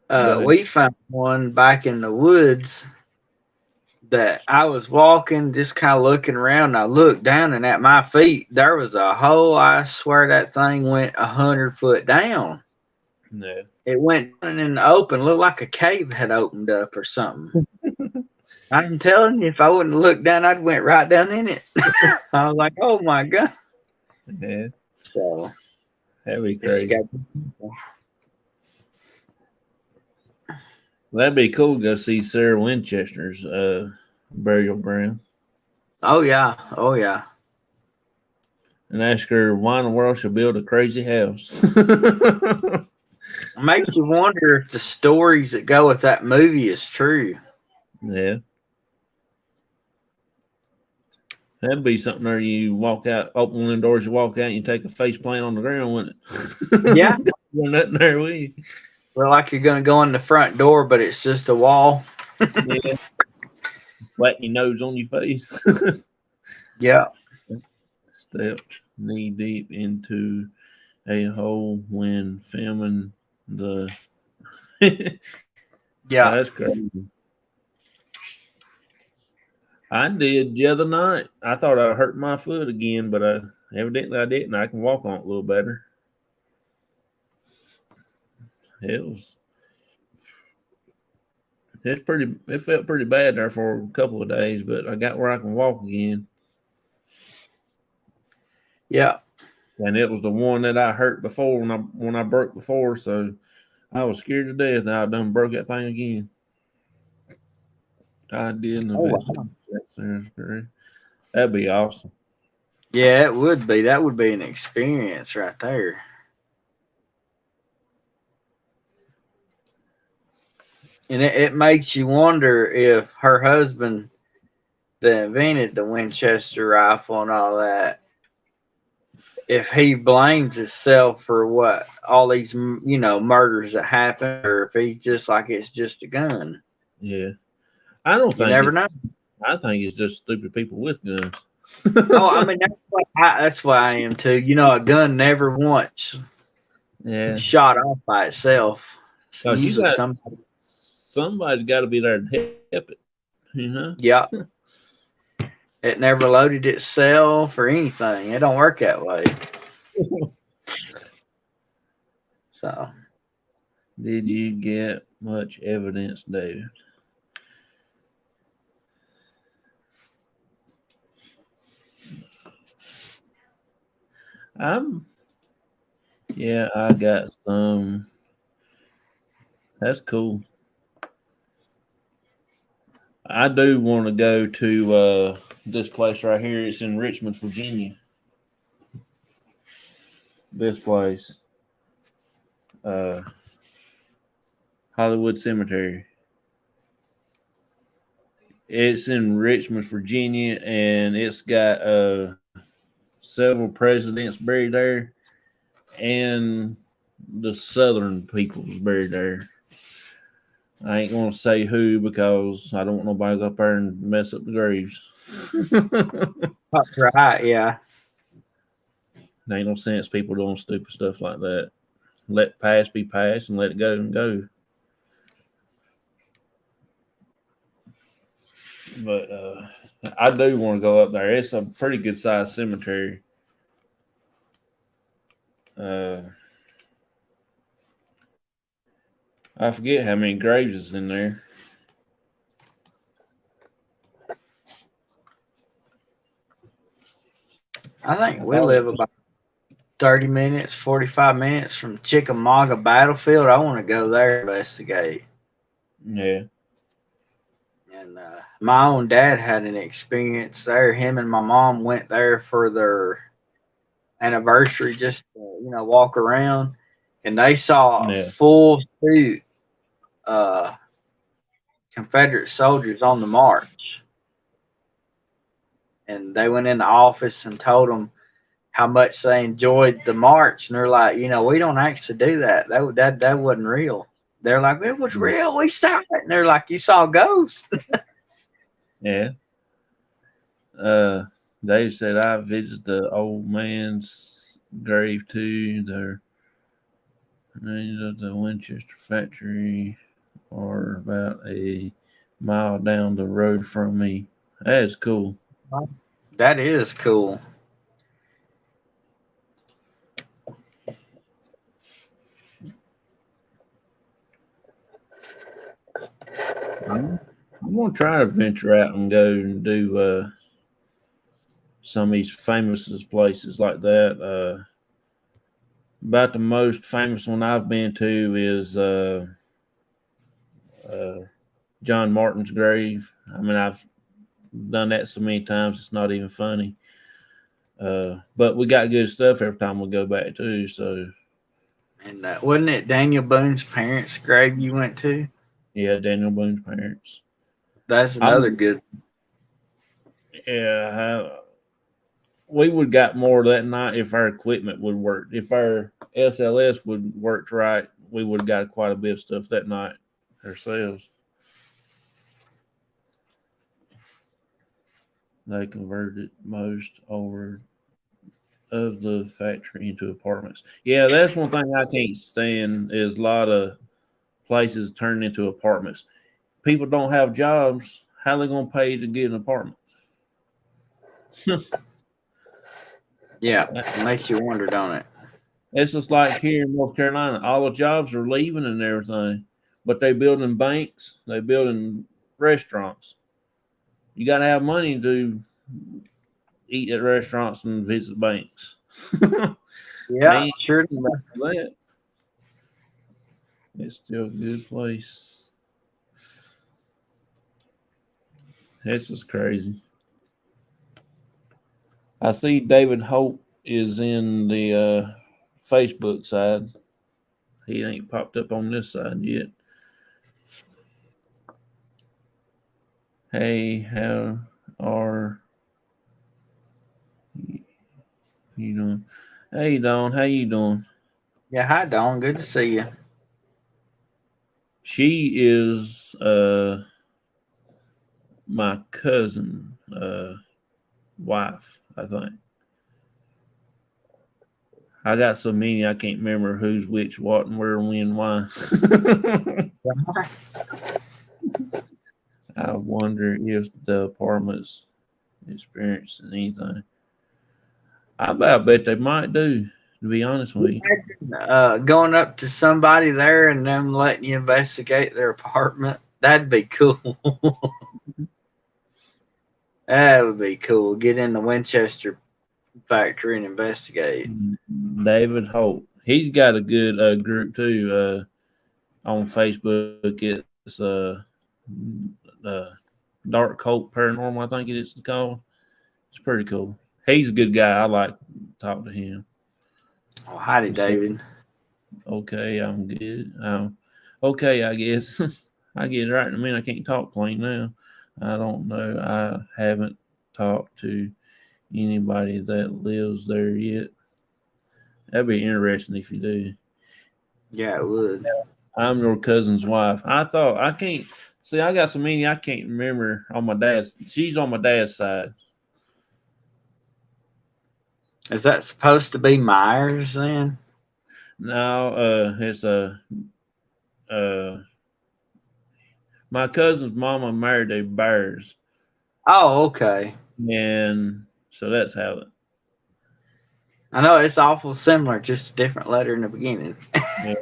go ahead. we found one back in the woods that I was walking, just kind of looking around. And I looked down, and at my feet there was a hole. I swear that thing went 100 foot down. Yeah. It went down in the open, looked like a cave had opened up or something. I'm telling you, if I wouldn't look down, I'd went right down in it. I was like, oh my god. Yeah. So That'd be it's got. crazy. That'd be cool to go see Sarah Winchester's burial ground Oh yeah, oh yeah. and ask her why in the world she built a crazy house. It makes you wonder if the stories that go with that movie is true. Yeah. That'd be something there you walk out, open one of them doors, you walk out, and you take a face plant on the ground, wouldn't Yeah. it? There's nothing there with you. Well, like you're gonna go in the front door, but it's just a wall. Yeah. Flatten your nose on your face. Yeah. Stepped knee deep into a hole when filming the. Yeah. That's crazy. I did the other night. I thought I hurt my foot again, but evidently I didn't. I can walk on it a little better. It was it's pretty. It felt pretty bad there for a couple of days, but I got where I can walk again. Yeah. And it was the one that I hurt before when I broke before, so I was scared to death that I done broke that thing again. I did Oh eventually. wow. That'd be awesome. Yeah, it would be. That would be an experience right there. And it makes you wonder if her husband that invented the Winchester rifle and all that, if he blames himself for what all these murders that happen, or if he's just like it's just a gun. Yeah, I don't You think never it's. know. I think it's just stupid people with guns. Oh, I mean that's why I am too. A gun never once Yeah, shot off by itself. It's because you usually got somebody. somebody's got to be there to help it. You know. Yeah, it never loaded itself or anything. It don't work that way. So Did you get much evidence, David? I'm. Yeah, I got some. That's cool. I do want to go to this place right here. It's in Richmond, Virginia. This place, uh, Hollywood Cemetery. It's in Richmond, Virginia, and it's got several presidents buried there, and the Southern people's buried there. I ain't gonna say who because I don't want nobody to go up there and mess up the graves. right, yeah, There ain't no sense people doing stupid stuff like that. Let past be past and let it go and go. But I do want to go up there. It's a pretty good sized cemetery. Uh, I forget how many graves is in there. I think I we thought live about 30 minutes, 45 minutes from Chickamauga Battlefield. I want to go there and investigate. yeah, And my own dad had an experience there. Him and my mom went there for their anniversary, just to, walk around. and they saw a Yeah. full suit uh, Confederate soldiers on the march, and they went in the office and told them how much they enjoyed the march, and they're like, we don't actually do that. That wasn't real. They're like, it was Mm. real. We saw it. And they're like, you saw ghosts. Yeah. Uh, Dave said I visited the old man's grave too. The remains of the Winchester factory are about a mile down the road from me. That is cool. That is cool. I'm gonna try to venture out and go and do some of these famous places like that. About the most famous one I've been to is uh, John Martin's grave. I mean, I've done that so many times it's not even funny. But we got good stuff every time we go back too. So And wasn't it Daniel Boone's parents' grave you went to? yeah, Daniel Boone's parents. That's I'm another good. yeah. We would got more that night if our equipment would work. If our SLS would worked right, we would have got quite a bit of stuff that night ourselves. They converted most over of the factory into apartments. Yeah, that's one thing I can't stand is a lot of places turning into apartments. People don't have jobs. How they gonna pay to get an apartment? Yeah, makes you wonder, don't it? It's just like here in North Carolina, all the jobs are leaving and everything, but they building banks, they building restaurants. You got to have money to eat at restaurants and visit banks. they Yeah, ain't sure. that. It's still a good place. It's just crazy. I see David Hope is in the Facebook side. He ain't popped up on this side yet. Hey, how are you doing? Hey, Don, how you doing? Yeah, hi, Dawn. Good to see you. She is my cousin wife, I think. I got so many I can't remember who's which, what, and where, when, why. I wonder if the apartments experience anything. I about bet they might do. To be honest with you, Going up to somebody there and them letting you investigate their apartment. That'd be cool. That would be cool. Get in the Winchester factory and investigate. David Holt. He's got a good group too on Facebook. It's uh, Dark Cult Paranormal. I think it is called. It's pretty cool. He's a good guy. I like to talk to him. Oh, howdy, So David. okay, I'm good. Okay, I guess I get it right in a minute. I can't talk plain now. I don't know. I haven't talked to anybody that lives there yet. That'd be interesting if you do. Yeah, it would. I'm your cousin's wife. I thought I can't see. I got so many I can't remember on my dad's. She's on my dad's side. Is that supposed to be Myers then? Now, it's a uh, my cousin's mama married a Bears, Oh, okay. and so that's how it. I know it's awful similar, just a different letter in the beginning. Yeah.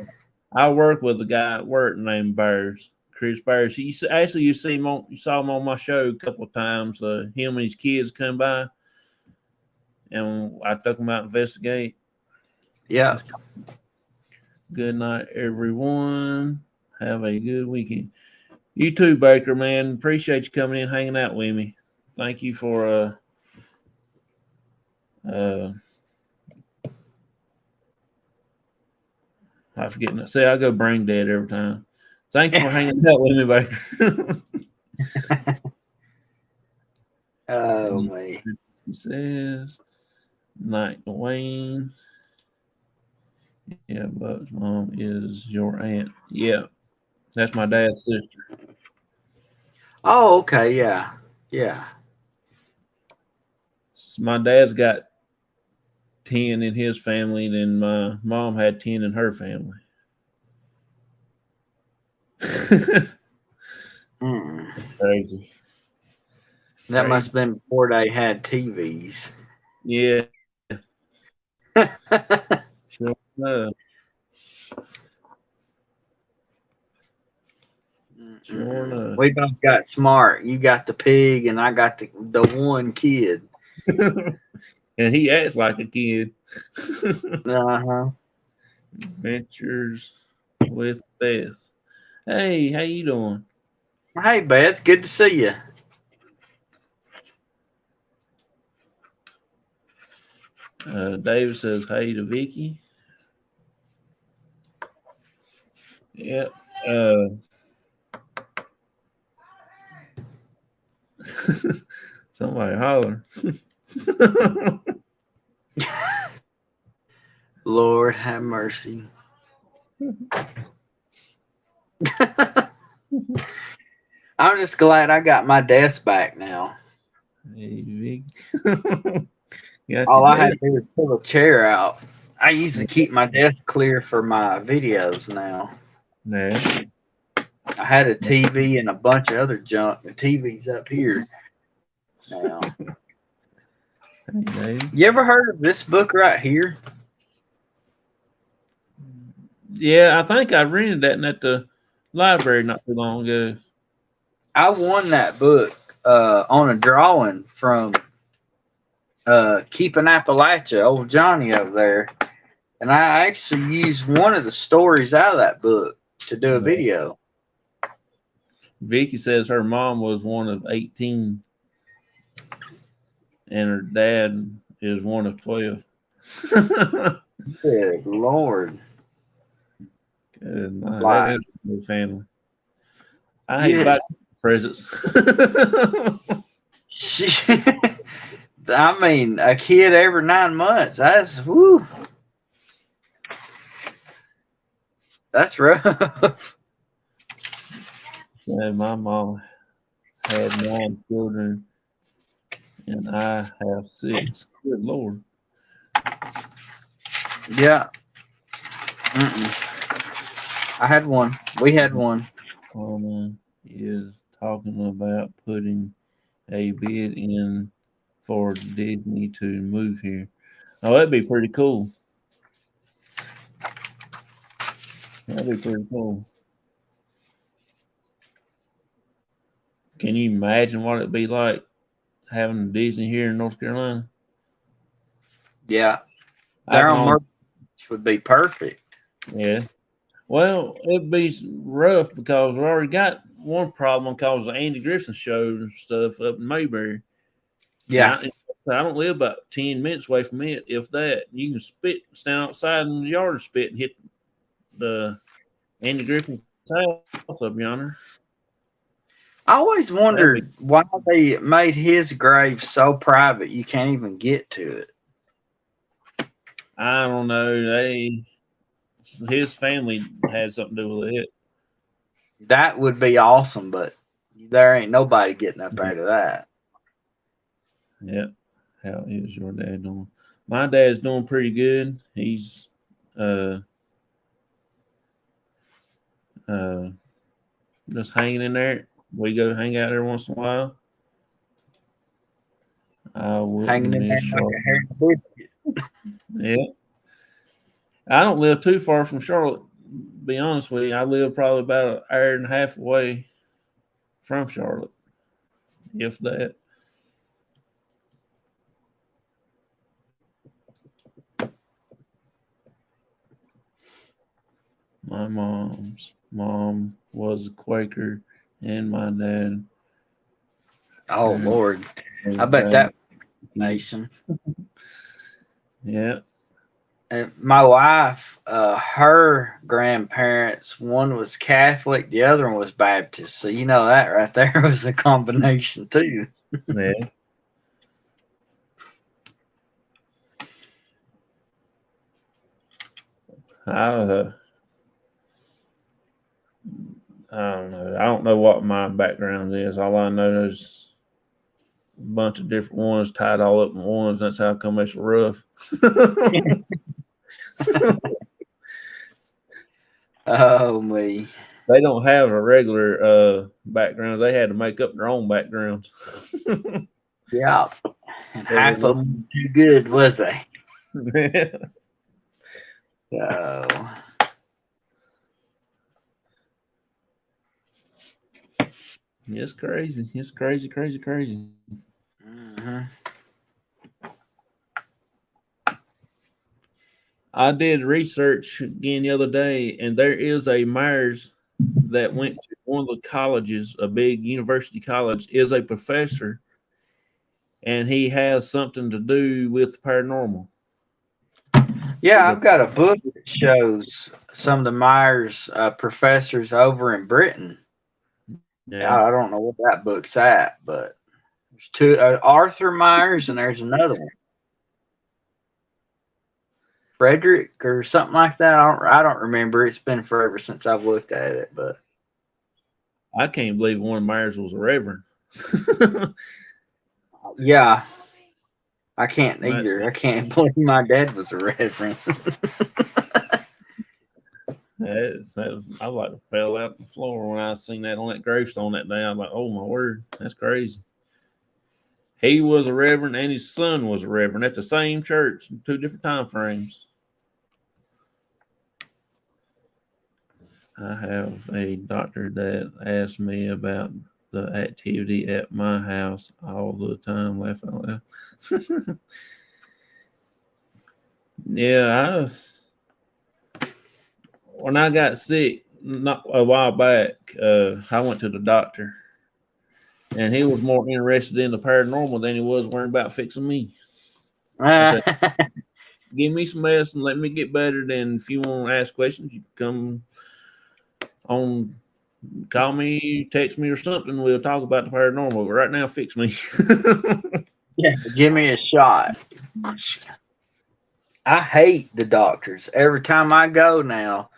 I work with a guy at work named Bears, Chris Bears. Actually you see him on, you saw him on my show a couple of times. Him and his kids come by, and I took them out to investigate. Yeah. It's good night, everyone. Have a good weekend. You too, Baker, man. Appreciate you coming in, hanging out with me. Thank you for uh I forget. See, I go brain dead every time. Thanks for hanging out with me, Baker. Oh me. He says, Night Dwayne. Yeah, Buck's mom is your aunt. Yeah, that's my dad's sister. Oh, okay, yeah. Yeah. My dad's got 10 in his family, and my mom had 10 in her family. Mm. Crazy. That must Crazy. have been before they had TVs. Yeah, sure enough. Sure enough. We both got smart. You got the pig, and I got the one kid. And he acts like a kid. Uh huh. Adventures with Beth. Hey, how you doing? Hey, Beth, good to see you. David says hey to Vicky. Yep. Somebody holler. Lord have mercy. I'm just glad I got my desk back now. Hey, Vicky. Got All your I had day. to do was pull a chair out. I usually keep my desk clear for my videos now. Yeah. I had a TV and a bunch of other junk. The TV's up here now. Hey, Dave. You ever heard of this book right here? Yeah, I think I rented that at the library not too long ago. I won that book on a drawing from Keeping Appalachia, old Johnny over there. And I actually used one of the stories out of that book to do a Yeah. video. Vicky says her mom was one of 18 and her dad is one of 12. Good Lord. Good night. That Like, is a good family. I hate yeah. buying presents. I mean, a kid every 9 months. That's rough. My mom had 9 children and I have 6. Good Lord. Yeah. Mm-mm. I had one. We had one. Anna is talking about putting a bid in for Disney to move here. Oh, that'd be pretty cool. That'd be pretty cool. Can you imagine what it'd be like having Disney here in North Carolina? Yeah. I Their can own only, merch would be perfect. yeah. Well, it'd be rough because we already got one problem because the Andy Griffin show and stuff up in Mayberry. And Yeah. I don't live about 10 minutes away from it, if that. You can stand outside in the yard and spit and hit the Andy Griffin's house up yonder. I always That'd be, wondered why they made his grave so private you can't even get to it. I don't know. His family had something to do with it. That would be awesome, but there ain't nobody getting up Yeah. out of that. Yeah. How is your dad doing? My dad's doing pretty good. He's uh uh just hanging in there. We go hang out there once in a while. I wouldn't Hanging in there miss like Charlotte. a hairy biscuit. Yeah. I don't live too far from Charlotte. Be honest with you, I live probably about an hour and a half away from Charlotte, if that. My mom's mom was a Quaker, and my dad Oh turned Lord. I bet back. that He's nation. yeah. And my wife, her grandparents, one was Catholic, the other one was Baptist. So you know that right there was a combination too. Yeah. I, uh, I don't know. I don't know what my background is. All I know is a bunch of different ones tied all up in ones. That's how come it's rough. Oh me. They don't have a regular background. They had to make up their own backgrounds. Yeah. And half of them were too good, was they? So It's crazy. It's crazy, crazy, crazy. mhm. I did research again the other day, and there is a Myers that went to one of the colleges, a big university college, is a professor, and he has something to do with paranormal. Yeah, He's a I've got a book that shows some of the Myers professors over in Britain. yeah. I don't know what that book's at, but there's two Arthur Myers and there's another one, Frederick or something like that. I don't remember. It's been forever since I've looked at it, but I can't believe one of Myers was a reverend. yeah, I can't That- either. I can't believe my dad was a reverend. I like fell out the floor when I seen that on that gravestone that day. I'm like, oh my word, that's crazy. He was a reverend and his son was a reverend at the same church, in two different time frames. I have a doctor that asks me about the activity at my house all the time, laughing out loud. Yeah, when I got sick not a while back, I went to the doctor, and he was more interested in the paranormal than he was worrying about fixing me. I said, "Give me some medicine, let me get better. Then, if you want to ask questions, you come on, call me, text me, or something. We'll talk about the paranormal. But right now, fix me." Yeah, give me a shot. I hate the doctors. Every time I go now,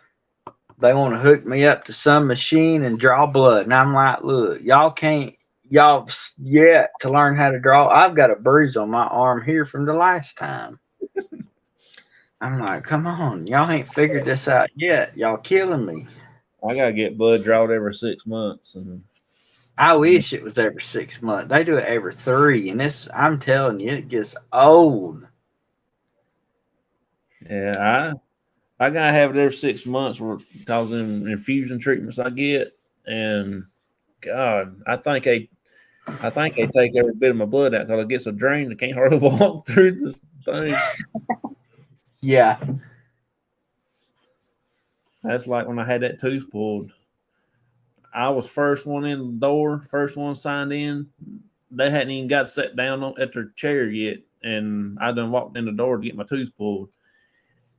they want to hook me up to some machine and draw blood. And I'm like, look, y'all yet to learn how to draw. I've got a bruise on my arm here from the last time. I'm like, come on, y'all ain't figured this out yet. Y'all killing me. I gotta get blood drawn every 6 months, and I wish it was every 6 months. They do it every three, and I'm telling you, it gets old. yeah, I gotta have it every 6 months because of them infusion treatments I get, and God, I think they take every bit of my blood out because it gets a drain. I can't hardly walk through this thing. Yeah, That's like when I had that tooth pulled. I was first one in the door, first one signed in. They hadn't even got set down at their chair yet, and I done walked in the door to get my tooth pulled,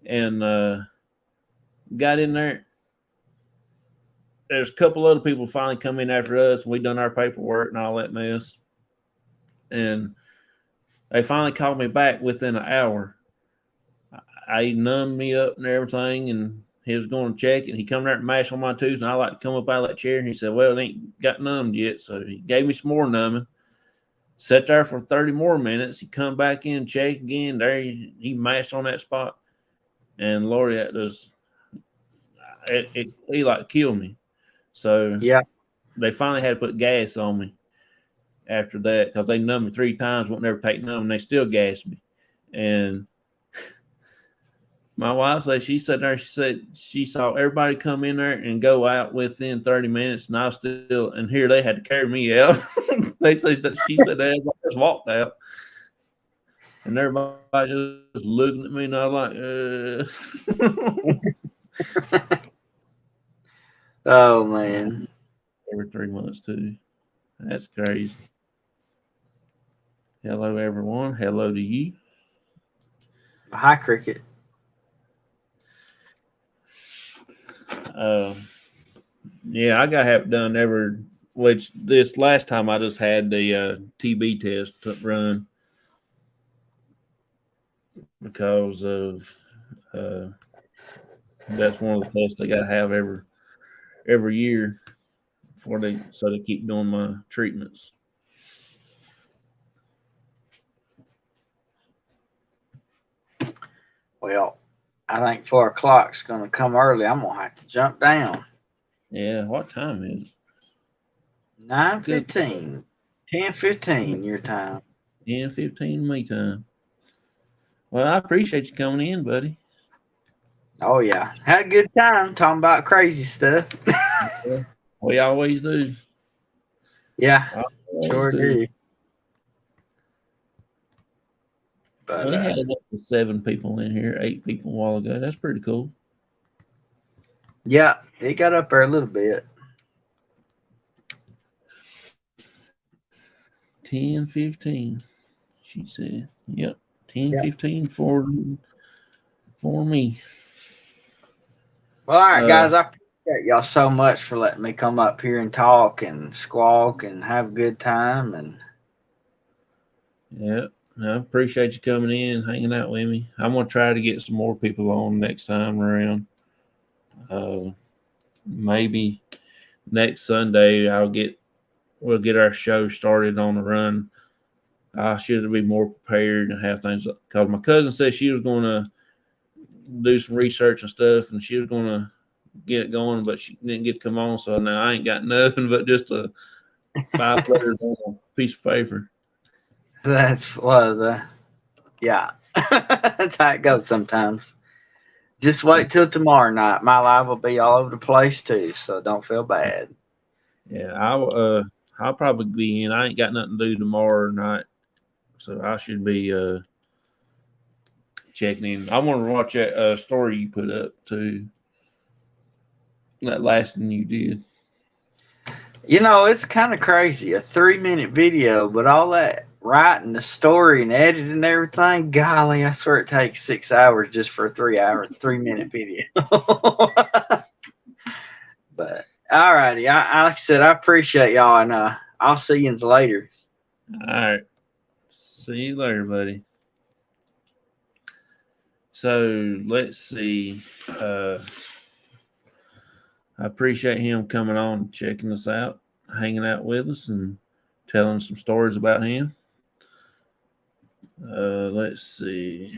and got in there. There's a couple other people finally come in after us, and we done our paperwork and all that mess, and they finally called me back within an hour. I numbed me up and everything, and he was going to check it. He come there and mash on my tooth, and I like to come up out of that chair, and he said, "Well, it ain't got numbed yet," so he gave me some more numbing. Sat there for 30 more minutes. He come back in, check again. There he mashed on that spot, and Lord, that was he like killed me. So yeah, they finally had to put gas on me after that because they numbed me 3 times, won't never take numb, and they still gassed me. And my wife said she sat there. She said she saw everybody come in there and go out within 30 minutes, and I was still. And here they had to carry me out. They said that she said they just walked out, and everybody just looking at me, and I was like, oh That's man. every 3 months too. That's crazy. Hello, everyone. Hello to you. Hi, Cricket. Uh, yeah, I got to have it done every. Which this last time I just had the TB test to run because of uh, that's one of the tests they got to have every year before they keep doing my treatments. Well, I think 4 o'clock's gonna come early. I'm gonna have to jump down. Yeah, what time is it? Nine Good. fifteen, 10:15 your time. 10:15 me time. Well, I appreciate you coming in, buddy. Oh yeah, had a good time talking about crazy stuff. Yeah. We always do. Yeah, I always sure do. do. But We had up to 7 people in here, 8 people a while ago. That's pretty cool. yeah, it got up there a little bit. 10:15. She said, "Yep, ten Yeah. fifteen for me." Well, all right, Uh, guys. I appreciate y'all so much for letting me come up here and talk and squawk and have a good time. And yeah, I appreciate you coming in, hanging out with me. I'm gonna try to get some more people on next time around. Uh, maybe next Sunday we'll get our show started on the run. I should be more prepared and have things because my cousin said she was going to do some research and stuff, and she was going to get it going, but she didn't get to come on. So now I ain't got nothing but just 5 letters on a piece of paper. that's the yeah. That's how it goes sometimes. Just So wait till tomorrow night. My live will be all over the place too, so don't feel bad. yeah, I'll probably be in. I ain't got nothing to do tomorrow night, so I should be checking in. I want to watch that story you put up too. That last one you did. It's kind of crazy. A 3-minute video, but all that writing the story and editing and everything, golly, I swear it takes 6 hours just for a 3 hour, 3-minute video. But all righty. Like I said, I appreciate y'all, and I'll see you later. All right. See you later, buddy. So let's see. I appreciate him coming on, checking us out, hanging out with us, and telling some stories about him. Let's see.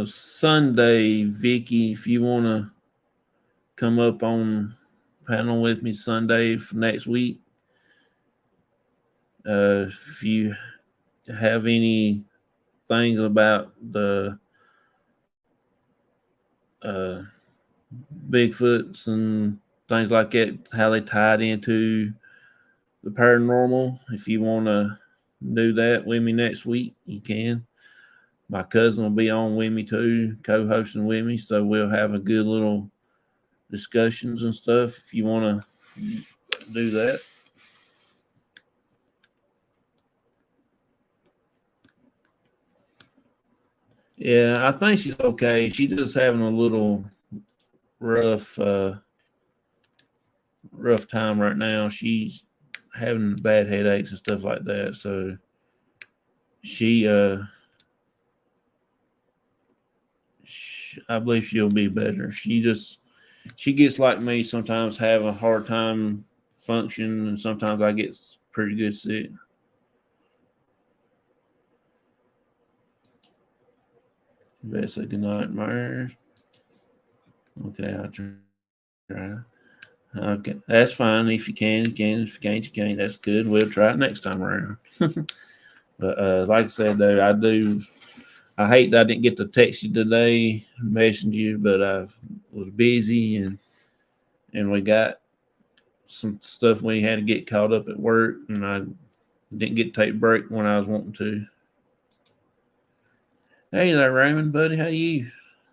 Sunday, Vicky, if you want to come up on panel with me Sunday for next week, if you have any things about the uh, Bigfoots and things like that, how they tied into the paranormal. If you want to do that with me next week, you can. My cousin will be on with me too, co-hosting with me, so we'll have a good little discussions and stuff. If you want to do that, yeah, I think she's okay. She's just having a little rough, rough time right now. She's having bad headaches and stuff like that. So she, I believe she'll be better. She gets like me sometimes, have a hard time functioning, and sometimes I get pretty good sick. You better say good night, Myers. Okay, I'll try. Okay, that's fine. If you can, you can. If you can't, you can't. That's good. We'll try it next time around. But like I said, though, I do. I hate that I didn't get to text you today, message you, but I was busy and we got some stuff we had to get caught up at work, and I didn't get to take a break when I was wanting to. Hey there, Raymond, buddy. How you?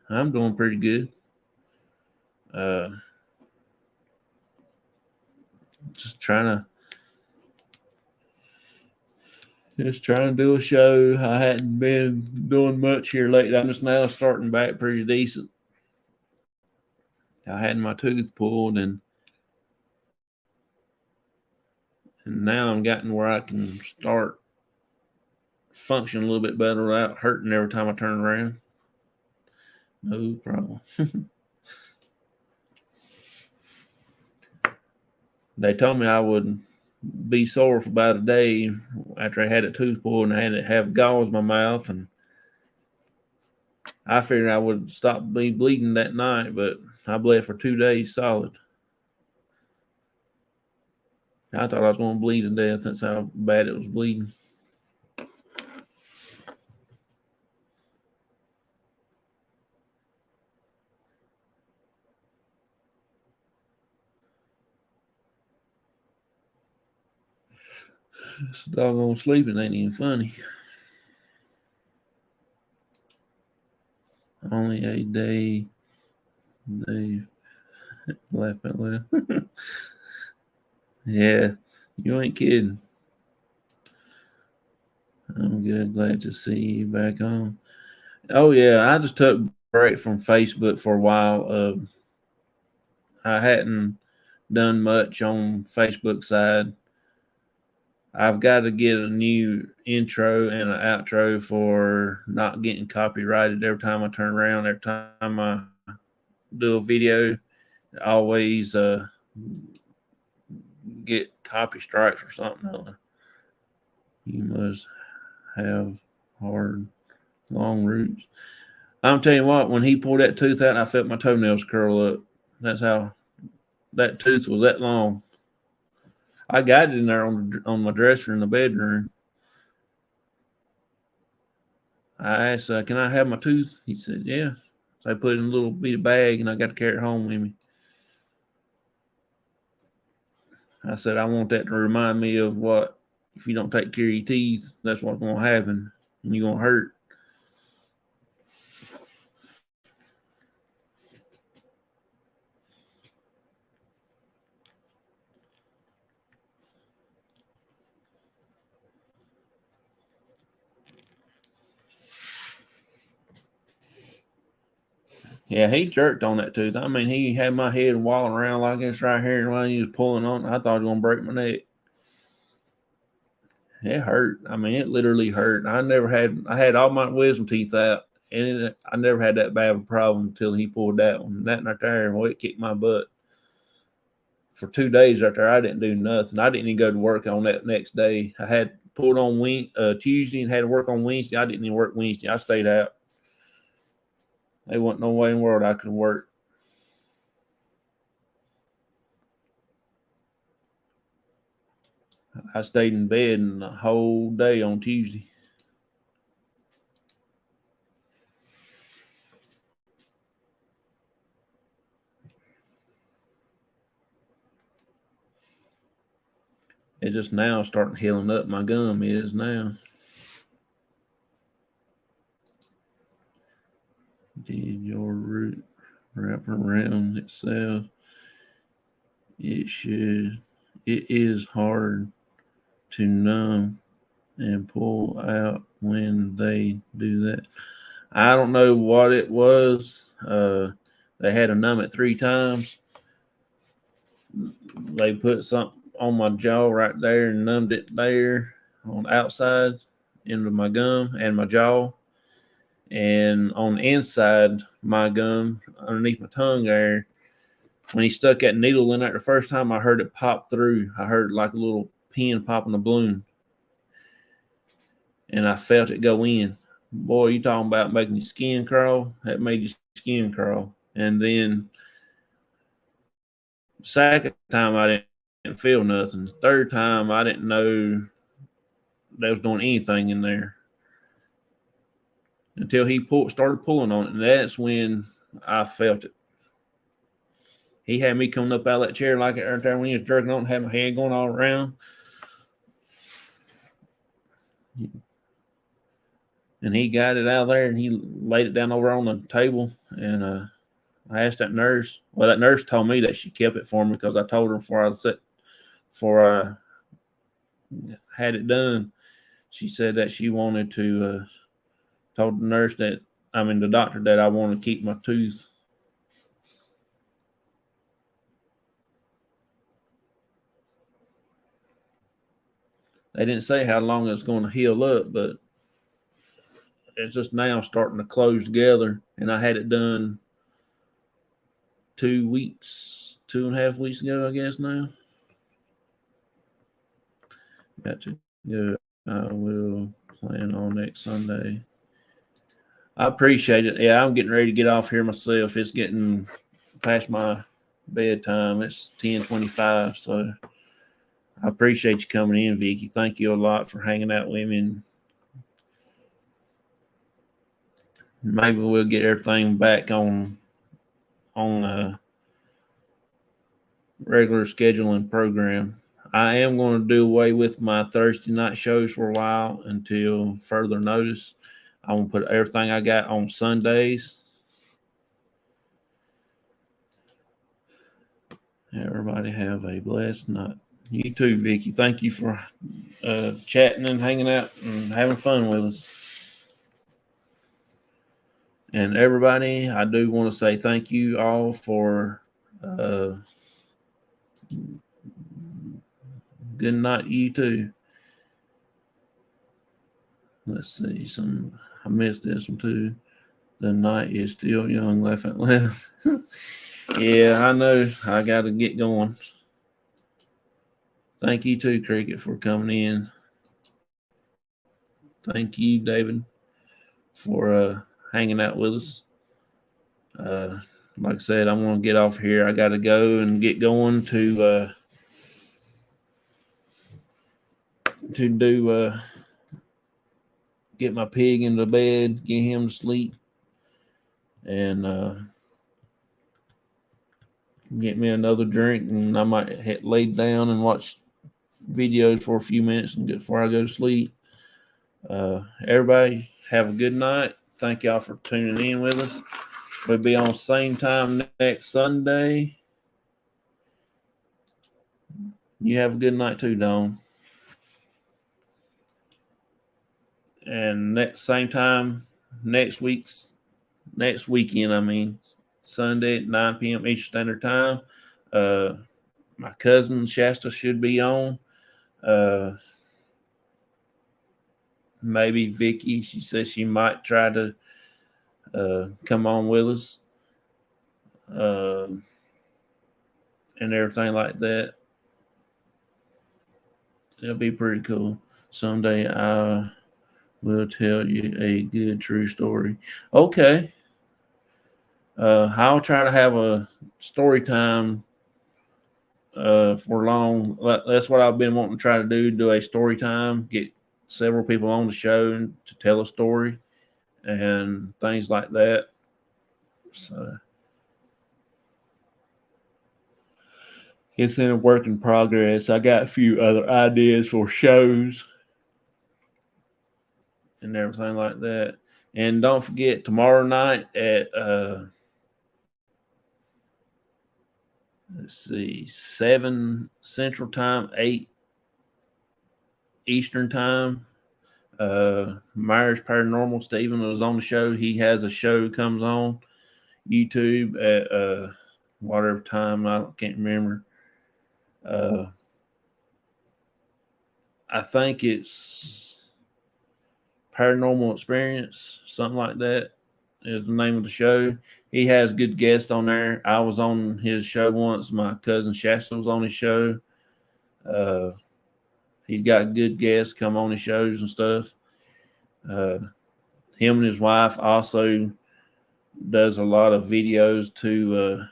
I'm doing pretty good. Uh, just trying to Just trying to do a show. I hadn't been doing much here lately. I'm just now starting back pretty decent. I had my tooth pulled, and now I'm getting where I can start function a little bit better without hurting every time I turn around. No problem. They told me I would be sore for about a day after I had a tooth pulled, and I had to have gauze in my mouth, and I figured I would stop me bleeding that night, but I bled for 2 days solid. I thought I was going to bleed to death. That's how bad it was bleeding. This doggone sleeping ain't even funny. Only a day. They laugh out loud. Yeah, you ain't kidding. I'm good. Glad to see you back on. Oh yeah, I just took a break from Facebook for a while. I hadn't done much on Facebook side. I've got to get a new intro and an outro for not getting copyrighted every time I turn around. Every time I do a video, I always get copy strikes or something. You must have hard, long roots. I'm telling you what, when he pulled that tooth out, I felt my toenails curl up. That's how that tooth was that long. I got it in there on my dresser in the bedroom. I asked, "Can I have my tooth?" He said, "Yeah." So I put it in a little bitty bag, and I got to carry it home with me. I said, "I want that to remind me of what if you don't take care of your teeth, that's what's going to happen, and you're going to hurt." Yeah, he jerked on that tooth. I mean, he had my head walling around like this right here, and while he was pulling on it, I thought he was going to break my neck. It hurt. I mean, it literally hurt. I had all my wisdom teeth out, and I never had that bad of a problem until he pulled that one. That right there, well, it kicked my butt. For 2 days right there, I didn't do nothing. I didn't even go to work on that next day. I had pulled on Tuesday and had to work on Wednesday. I didn't even work Wednesday. I stayed out. There wasn't no way in the world I could work. I stayed in bed the whole day on Tuesday. It just now starting healing up. My gum is now. Did your root wrap around itself? It should. It is hard to numb and pull out when they do that. I don't know what it was. They had to numb it 3 times. They put something on my jaw right there and numbed it there on the outside into my gum and my jaw. And on the inside, my gum, underneath my tongue there, when he stuck that needle in there the first time, I heard it pop through. I heard like a little pin popping a balloon. And I felt it go in. Boy, you talking about making your skin crawl? That made your skin crawl. And then second time I didn't feel nothing. Third time I didn't know they was doing anything in there until he started pulling on it, and that's when I felt it. He had me coming up out of that chair like it right there when he was jerking on, had my head going all around. And he got it out of there and he laid it down over on the table. And I asked that nurse. Well, that nurse told me that she kept it for me because I told her before I had it done. she said that she wanted to told the doctor that I want to keep my tooth. They didn't say how long it's going to heal up, but it's just now starting to close together. And I had it done 2.5 weeks ago, I guess now. Got to go. I will plan on next Sunday. I appreciate it. Yeah, I'm getting ready to get off here myself. It's getting past my bedtime. It's 10:25, so I appreciate you coming in, Vicky. Thank you a lot for hanging out with me. And maybe we'll get everything back on regular scheduling program. I am going to do away with my Thursday night shows for a while until further notice. I'm going to put everything I got on Sundays. Everybody have a blessed night. You too, Vicky. Thank you for chatting and hanging out and having fun with us. And everybody, I do want to say thank you all for good night to you too. Let's see, I missed this one too. The night is still young, laugh out loud. Yeah, I know. I got to get going. Thank you too, Cricket, for coming in. Thank you, David, for hanging out with us. Like I said, I'm going to get off here. I got to go and get going to do get my pig into bed, get him to sleep, and get me another drink, and I might lay down and watch videos for a few minutes before I go to sleep. Everybody have a good night. Thank y'all for tuning in with us. We'll be on same time next Sunday. You have a good night too, Dawn. And same time next weekend, Sunday at 9 p.m. Eastern Standard Time. My cousin Shasta should be on. Maybe Vicky, she says she might try to come on with us and everything like that. It'll be pretty cool. Someday I will tell you a good true story. Okay. I'll try to have a story time for long. That's what I've been wanting to try to do a story time, get several people on the show to tell a story and things like that. So it's in a work in progress. I got a few other ideas for shows and everything like that. And don't forget, tomorrow night at let's see, 7 Central Time, 8 Eastern Time. Myers Paranormal Steven was on the show. He has a show comes on YouTube at whatever time, I can't remember. I think it's Paranormal Experience, something like that is the name of the show. He has good guests on there. I was on his show once. My cousin Shasta was on his show. He's got good guests come on his shows and stuff. Him and his wife also does a lot of videos to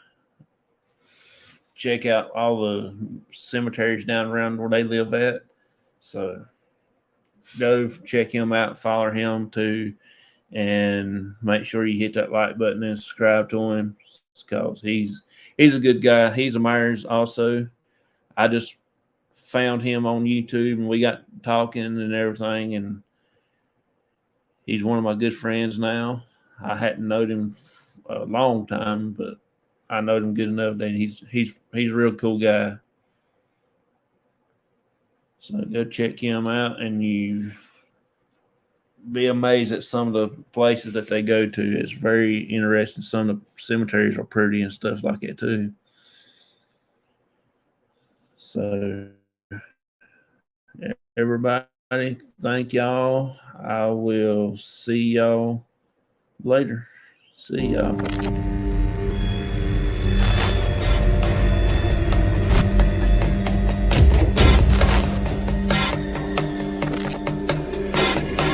check out all the cemeteries down around where they live at. So go check him out, follow him too, and make sure you hit that like button and subscribe to him because he's a good guy. He's a Myers also. I just found him on YouTube and we got talking and everything, and he's one of my good friends now. I hadn't known him a long time, but I know him good enough that he's a real cool guy. So go check him out, and you be amazed at some of the places that they go to. It's very interesting. Some of the cemeteries are pretty and stuff like that too. So, everybody, thank y'all. I will see y'all later. See y'all.